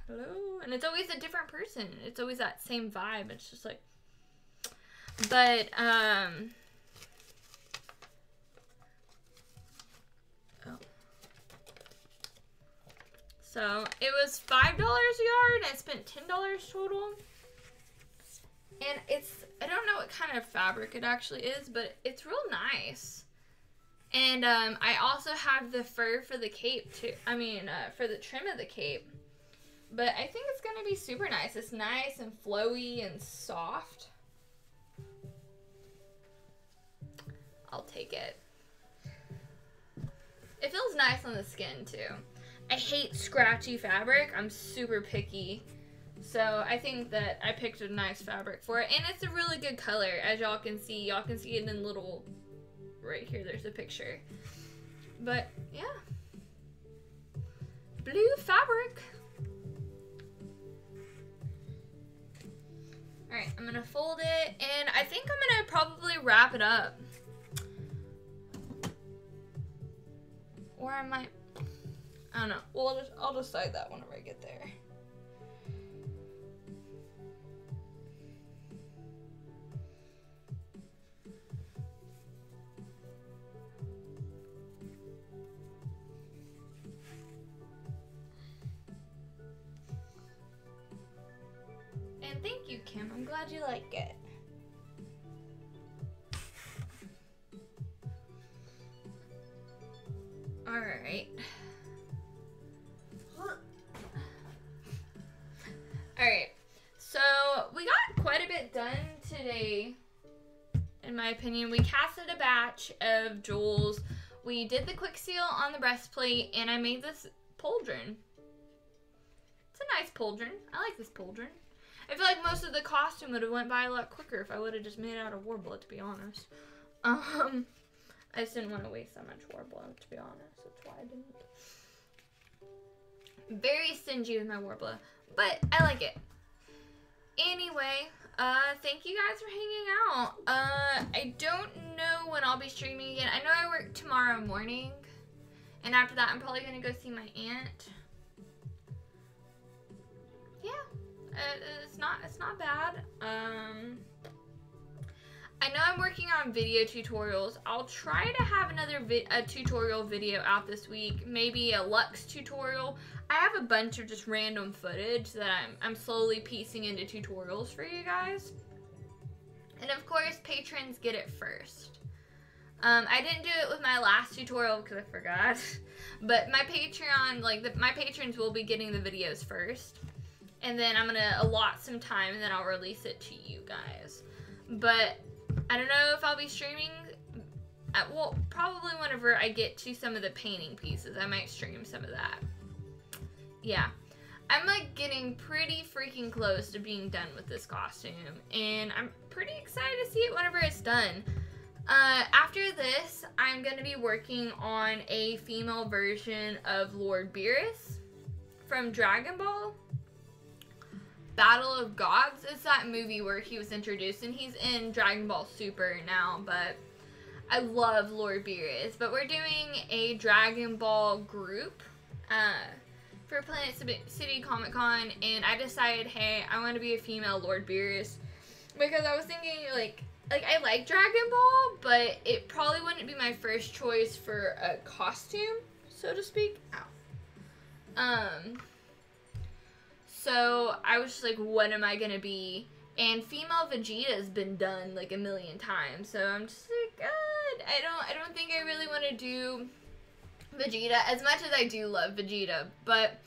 hello? And it's always a different person. It's always that same vibe. It's just like... But, oh. So, it was $5 a yard, and I spent $10 total. And it's, I don't know what kind of fabric it actually is, but it's real nice. And I also have the fur for the cape too. I mean, for the trim of the cape. But I think it's going to be super nice. It's nice and flowy and soft. I'll take it. It feels nice on the skin too. I hate scratchy fabric. I'm super picky. So I think that I picked a nice fabric for it. And it's a really good color, as y'all can see. Y'all can see it in little, right here, there's a picture. But yeah, blue fabric. Alright, I'm gonna fold it, and I think I'm gonna probably wrap it up. Or I might, I don't know. Well, I'll decide that whenever I get there. And thank you, Kim. I'm glad you like it. Alright. Alright. So, we got quite a bit done today, in my opinion. We casted a batch of jewels. We did the quick seal on the breastplate, and I made this pauldron. It's a nice pauldron. I like this pauldron. I feel like most of the costume would have went by a lot quicker if I would have just made it out of warbler, to be honest. I just didn't want to waste that much warbler, to be honest. That's why I didn't. Very stingy with my warbler, but I like it. Anyway, thank you guys for hanging out. I don't know when I'll be streaming again. I know I work tomorrow morning, and after that I'm probably going to go see my aunt. Yeah, it's not bad. I know I'm working on video tutorials. I'll try to have another tutorial video out this week. Maybe a Lux tutorial. I have a bunch of just random footage that I'm slowly piecing into tutorials for you guys. And of course, patrons get it first. I didn't do it with my last tutorial because I forgot. But my Patreon, my patrons will be getting the videos first. And then I'm gonna allot some time and then I'll release it to you guys. But I don't know if I'll be streaming. Well, probably whenever I get to some of the painting pieces, I might stream some of that. Yeah. I'm like getting pretty freaking close to being done with this costume, and I'm pretty excited to see it whenever it's done. After this, I'm going to be working on a female version of Lord Beerus from Dragon Ball. Battle of Gods is that movie where he was introduced, and he's in Dragon Ball Super now, but I love Lord Beerus. But we're doing a Dragon Ball group for Planet City Comic Con, and I decided, hey, I want to be a female Lord Beerus, because I was thinking, like I like Dragon Ball, but it probably wouldn't be my first choice for a costume, so to speak. Ow. So I was just like, what am I gonna be? And female Vegeta's been done like a million times, so I'm just like, God, I don't think I really want to do Vegeta, as much as I do love Vegeta, but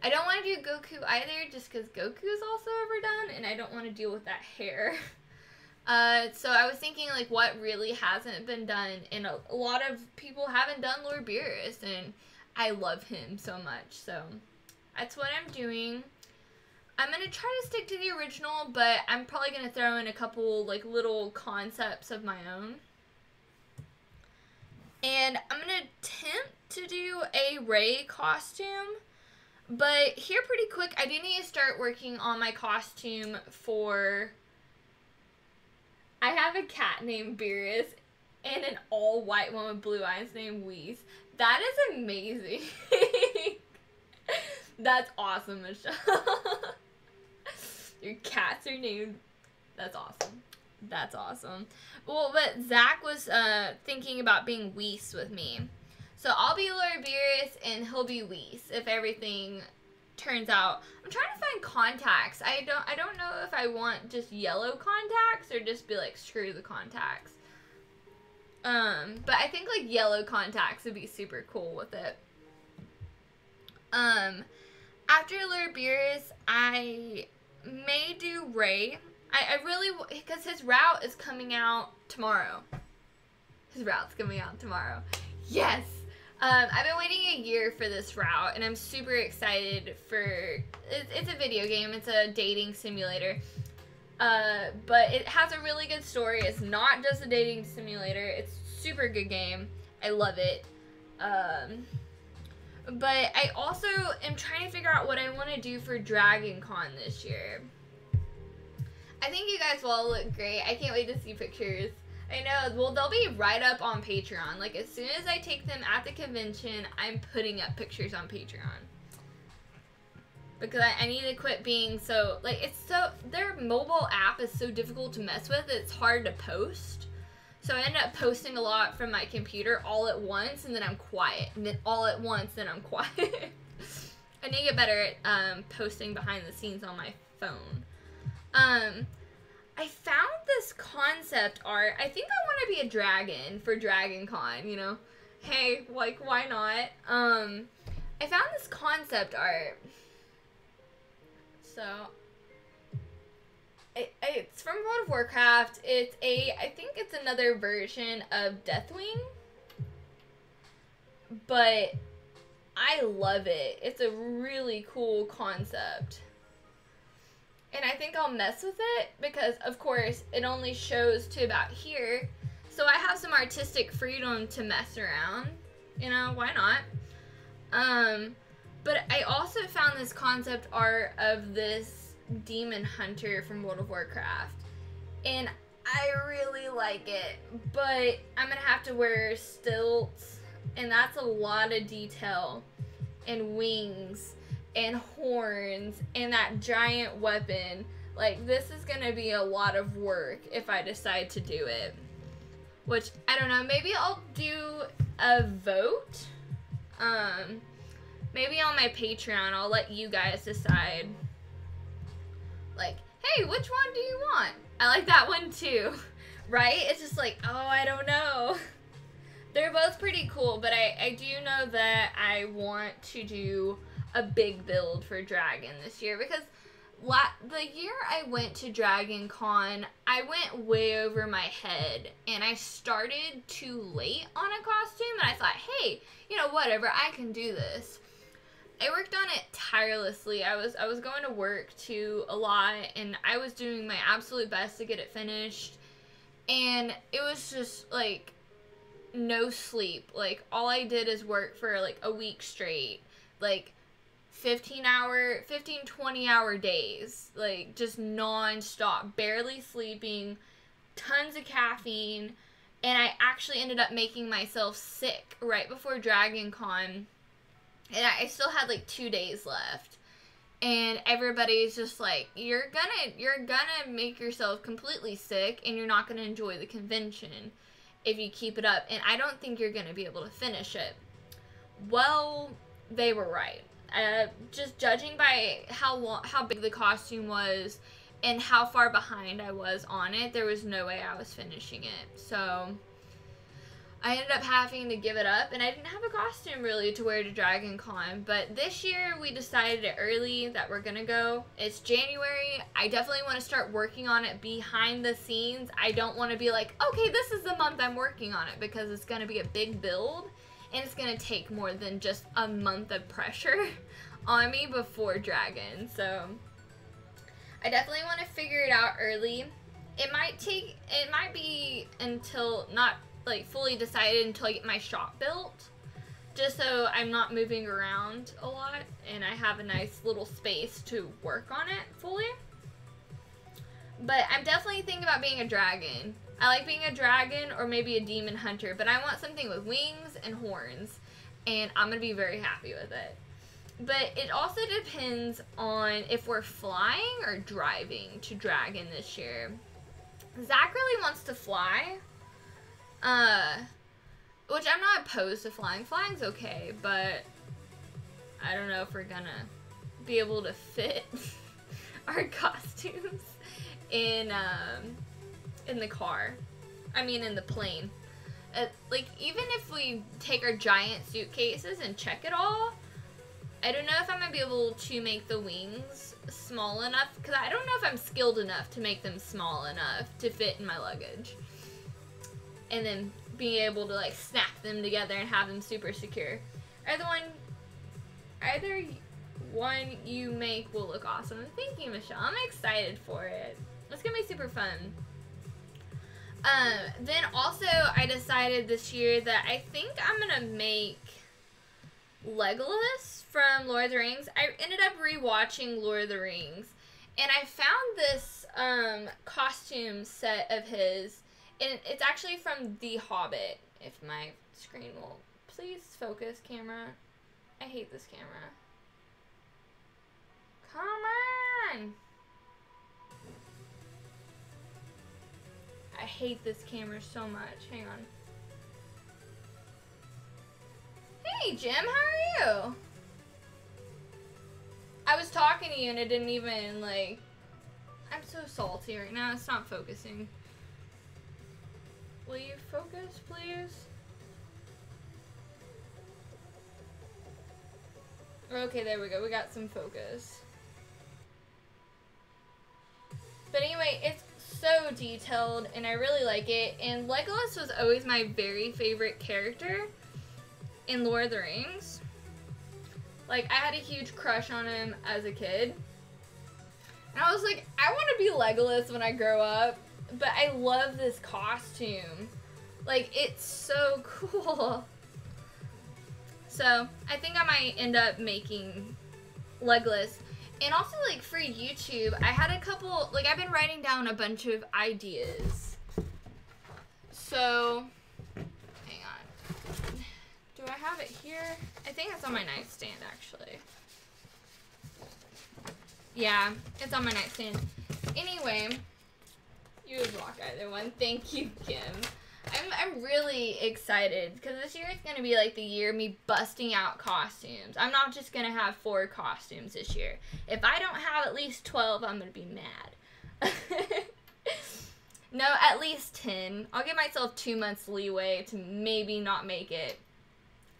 I don't want to do Goku either, just because Goku's also overdone, and I don't want to deal with that hair. So I was thinking, like, what really hasn't been done, and a lot of people haven't done Lord Beerus, and I love him so much, so that's what I'm doing. I'm going to try to stick to the original, but I'm probably going to throw in a couple, like, little concepts of my own. And I'm going to attempt to do a Rey costume, but here pretty quick, I do need to start working on my costume for... I have a cat named Beerus and an all-white one with blue eyes named Whis. That is amazing. That's awesome, Michelle. Your cats are named... That's awesome. That's awesome. Well, but Zach was thinking about being Whis with me. So I'll be Lord Beerus and he'll be Whis if everything turns out. I'm trying to find contacts. I don't know if I want just yellow contacts or just be like, screw the contacts. But I think like yellow contacts would be super cool with it. After Lord Beerus, I may do Rey. I really, because his route is coming out tomorrow. His route's coming out tomorrow. Yes! I've been waiting a year for this route, and I'm super excited for, it's a video game, it's a dating simulator. But it has a really good story. It's not just a dating simulator, it's a super good game. I love it. But I also am trying to figure out what I want to do for Dragon Con this year. I think you guys will all look great. I can't wait to see pictures. I know, well, they'll be right up on Patreon. Like, as soon as I take them at the convention, I'm putting up pictures on Patreon. Because I need to quit being so, like, it's so, their mobile app is so difficult to mess with, it's hard to post. So I end up posting a lot from my computer all at once, and then I'm quiet. And then all at once, then I'm quiet. I need to get better at posting behind the scenes on my phone. I found this concept art. I think I want to be a dragon for Dragon Con, you know? Hey, like, why not? I found this concept art. So, it's from World of Warcraft. It's I think it's another version of Deathwing. But I love it. It's a really cool concept. And I think I'll mess with it because, of course, it only shows to about here. So I have some artistic freedom to mess around. You know, why not? But I also found this concept art of this demon hunter from World of Warcraft. And I really like it. But I'm going to have to wear stilts. And that's a lot of detail. And wings. And horns, and that giant weapon. Like, this is gonna be a lot of work if I decide to do it. Which, I don't know, maybe I'll do a vote. Maybe on my Patreon, I'll let you guys decide. Like, hey, which one do you want? I like that one too. Right? It's just like, oh, I don't know. They're both pretty cool, but I do know that I want to do a big build for Dragon this year because the year I went to Dragon Con, I went way over my head and I started too late on a costume and I thought, hey, you know, whatever, I can do this. I worked on it tirelessly. I was going to work too a lot and I was doing my absolute best to get it finished, and it was just like no sleep. Like, all I did is work for like a week straight, like 20 hour days, like just non-stop, barely sleeping, tons of caffeine, and I actually ended up making myself sick right before Dragon Con, and I still had like 2 days left, and everybody's just like, you're gonna make yourself completely sick, and you're not gonna enjoy the convention if you keep it up, and I don't think you're gonna be able to finish it. Well, they were right. Just judging by how big the costume was and how far behind I was on it, there was no way I was finishing it. So I ended up having to give it up, and I didn't have a costume really to wear to Dragon Con. But this year we decided it early that we're gonna go. It's January. I definitely want to start working on it behind the scenes. I don't want to be like, okay, this is the month I'm working on it, because it's gonna be a big build. And it's going to take more than just a month of pressure on me before Dragon. So I definitely want to figure it out early. It might be until, not like fully decided until I get my shop built. Just so I'm not moving around a lot and I have a nice little space to work on it fully. But I'm definitely thinking about being a dragon. I like being a dragon or maybe a demon hunter, but I want something with wings and horns, and I'm going to be very happy with it. But it also depends on if we're flying or driving to Dragon this year. Zach really wants to fly, which I'm not opposed to flying. Flying's okay, but I don't know if we're going to be able to fit our costumes in the car. I mean, in the plane. Like, even if we take our giant suitcases and check it all, I don't know if I'm going to be able to make the wings small enough, because I don't know if I'm skilled enough to make them small enough to fit in my luggage. And then being able to, like, snap them together and have them super secure. Either one you make will look awesome. Thank you, Michelle. I'm excited for it. It's going to be super fun. Then also I decided this year that I think I'm gonna make Legolas from Lord of the Rings. I ended up rewatching Lord of the Rings, and I found this costume set of his, and it's actually from The Hobbit. If my screen will please focus, camera. I hate this camera. Come on! I hate this camera so much. Hang on. Hey, Jim, how are you? I was talking to you and it didn't even, like... I'm so salty right now. It's not focusing. Will you focus, please? Okay, there we go. We got some focus. But anyway, it's so detailed and I really like it. And Legolas was always my very favorite character in Lord of the Rings. Like, I had a huge crush on him as a kid. And I was like, I want to be Legolas when I grow up. But I love this costume. Like, it's so cool. So, I think I might end up making Legolas. And also, like, for YouTube, I had a couple, like, I've been writing down a bunch of ideas. So, hang on. Do I have it here? I think it's on my nightstand, actually. Yeah, it's on my nightstand. Anyway, you would block either one. Thank you, Kim. I'm really excited because this year is going to be like the year of me busting out costumes. I'm not just going to have 4 costumes this year. If I don't have at least 12, I'm going to be mad. No, at least 10. I'll give myself 2 months leeway to maybe not make it.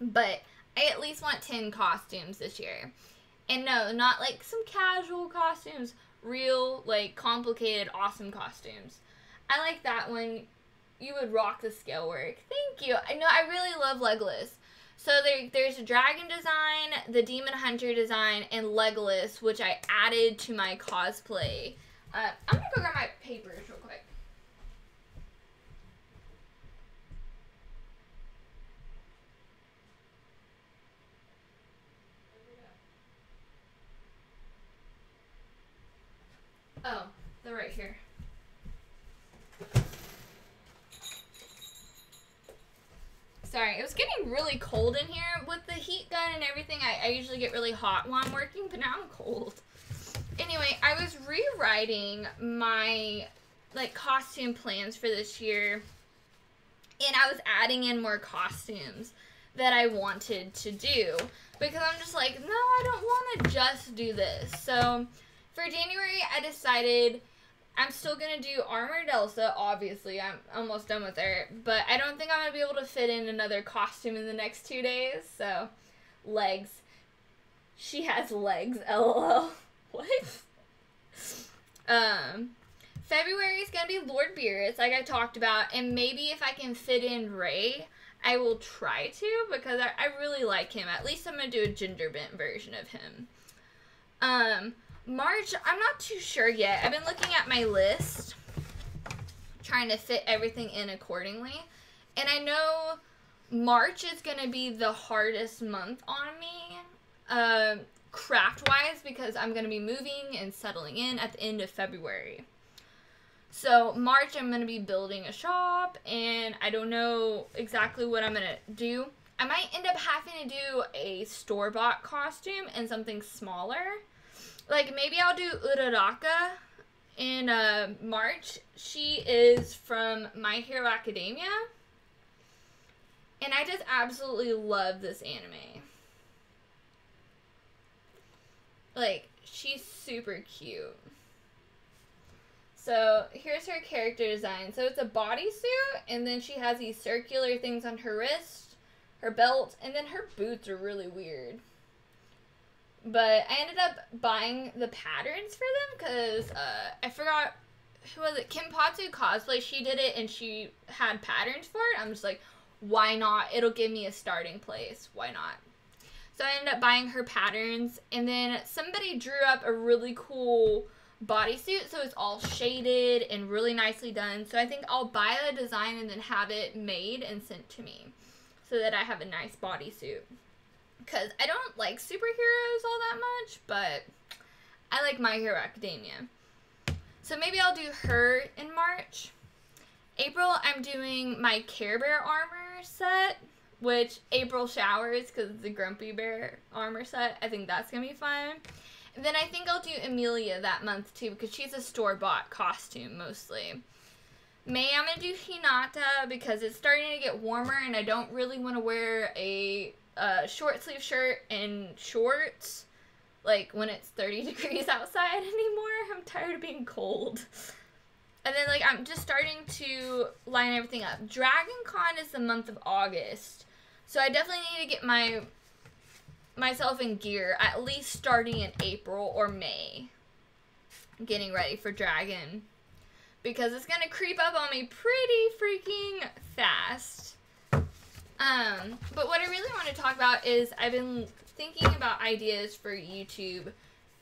But I at least want 10 costumes this year. And no, not like some casual costumes. Real, like, complicated, awesome costumes. I like that one. You would rock the scale work. Thank you. I know, I really love Legolas. So there's a dragon design, the demon hunter design, and Legolas, which I added to my cosplay. I'm going to go grab my papers real quick. Oh, they're right here. Sorry, it was getting really cold in here. With the heat gun and everything, I usually get really hot while I'm working, but now I'm cold. Anyway, I was rewriting my, like, costume plans for this year, and I was adding in more costumes that I wanted to do, because I'm just like, no, I don't want to just do this. So, for January, I decided I'm still going to do Armored Elsa, obviously. I'm almost done with her. But I don't think I'm going to be able to fit in another costume in the next 2 days. So, legs. She has legs, lol. What? February is going to be Lord Beerus, like I talked about. And maybe if I can fit in Ray, I will try to. Because I really like him. At least I'm going to do a gender bent version of him. March, I'm not too sure yet. I've been looking at my list, trying to fit everything in accordingly. And I know March is going to be the hardest month on me, craft-wise, because I'm going to be moving and settling in at the end of February. So March, I'm going to be building a shop, and I don't know exactly what I'm going to do. I might end up having to do a store-bought costume and something smaller. Like, maybe I'll do Uraraka in March. She is from My Hero Academia. And I just absolutely love this anime. Like, she's super cute. So, here's her character design. So, it's a bodysuit, and then she has these circular things on her wrist, her belt, and then her boots are really weird. But I ended up buying the patterns for them because I forgot, who was it? Kim Potsu Cosplay. She did it and she had patterns for it. I'm just like, why not? It'll give me a starting place. Why not? So I ended up buying her patterns. And then somebody drew up a really cool bodysuit. So it's all shaded and really nicely done. So I think I'll buy the design and then have it made and sent to me so that I have a nice bodysuit. because I don't like superheroes all that much, but I like My Hero Academia. So maybe I'll do her in March. April, I'm doing my Care Bear armor set, which April showers because it's a Grumpy Bear armor set. I think that's going to be fun. And then I think I'll do Amelia that month too because she's a store-bought costume mostly. May, I'm going to do Hinata because it's starting to get warmer and I don't really want to wear a short sleeve shirt and shorts like when it's 30 degrees outside anymore. I'm tired of being cold. And then like I'm just starting to line everything up. Dragon Con is the month of August. So I definitely need to get myself in gear at least starting in April or May. Getting ready for Dragon. Because it's going to creep up on me pretty freaking fast. But what I really want to talk about is I've been thinking about ideas for YouTube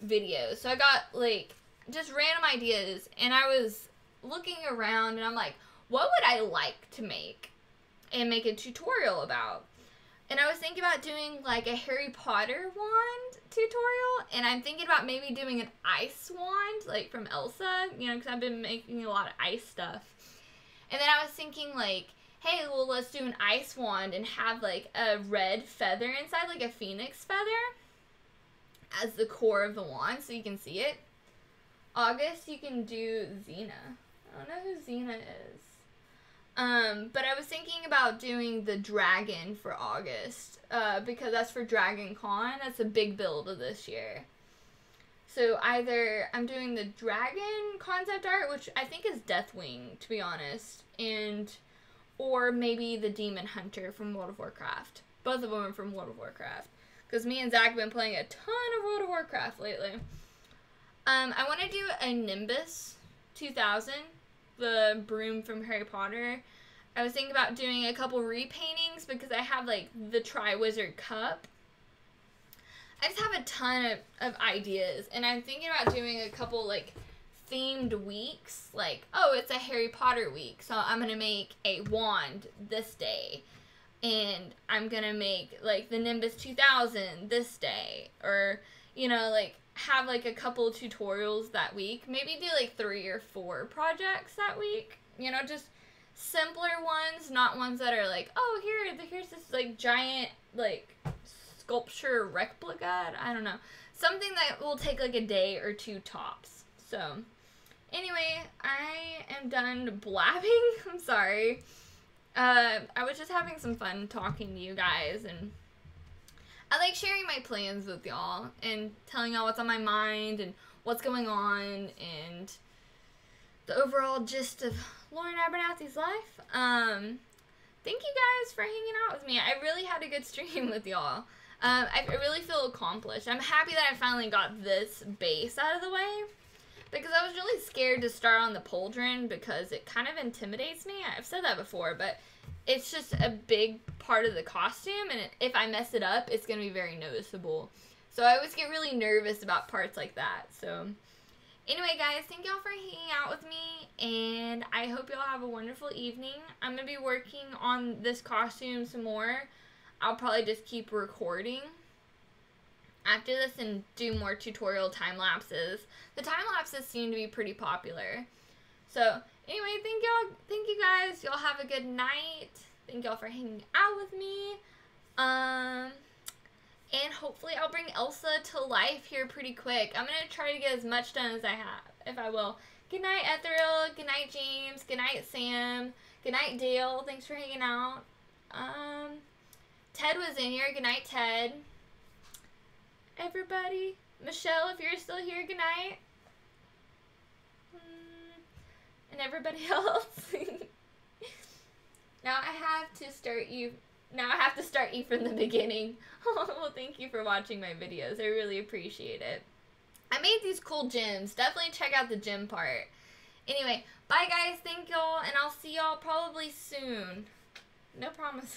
videos. So I got like just random ideas and I was looking around and I'm like, what would I like to make and make a tutorial about? And I was thinking about doing like a Harry Potter wand tutorial, and I'm thinking about maybe doing an ice wand, like from Elsa, you know, because I've been making a lot of ice stuff. And then I was thinking like, hey, well, let's do an ice wand and have like a red feather inside, like a phoenix feather, as the core of the wand so you can see it. August, you can do Xena. I don't know who Xena is. But I was thinking about doing the dragon for August, because that's for Dragon Con. That's a big build of this year. So either I'm doing the dragon concept art, which I think is Deathwing, to be honest, or maybe the Demon Hunter from World of Warcraft. Both of them are from World of Warcraft. Because me and Zach have been playing a ton of World of Warcraft lately. I want to do a Nimbus 2000. The broom from Harry Potter. I was thinking about doing a couple repaintings because I have like the Triwizard Cup. I just have a ton of ideas and I'm thinking about doing a couple like themed weeks, like, oh, it's a Harry Potter week, so I'm gonna make a wand this day and I'm gonna make like the Nimbus 2000 this day, or you know, like have like a couple tutorials that week. Maybe do like 3 or 4 projects that week. You know, just simpler ones, not ones that are like, oh, here's this like giant like sculpture replica. I don't know. Something that will take like a day or 2 tops. So, anyway, I am done blabbing. I'm sorry. I was just having some fun talking to you guys, and I like sharing my plans with y'all and telling y'all what's on my mind and what's going on and the overall gist of Lauren Abernathy's life. Thank you guys for hanging out with me. I really had a good stream with y'all. I really feel accomplished. I'm happy that I finally got this base out of the way because I was really scared to start on the pauldron because it kind of intimidates me. I've said that before, but it's just a big part of the costume, and if I mess it up, it's going to be very noticeable. So I always get really nervous about parts like that. So anyway, guys, thank y'all for hanging out with me, and I hope y'all have a wonderful evening. I'm going to be working on this costume some more. I'll probably just keep recording after this and do more tutorial time lapses. The time lapses seem to be pretty popular. So anyway, thank you guys. Y'all have a good night. Thank y'all for hanging out with me. And hopefully I'll bring Elsa to life here pretty quick. I'm gonna try to get as much done as I have, if I will. Good night, Ethereal. Good night, James. Good night, Sam. Good night, Dale. Thanks for hanging out. Ted was in here. Good night, Ted. Everybody. Michelle, if you're still here, good night. And everybody else. Now I have to start you from the beginning. Well, thank you for watching my videos. I really appreciate it. I made these cool gems. Definitely check out the gem part. Anyway, bye guys. Thank y'all, and I'll see y'all probably soon. No promises.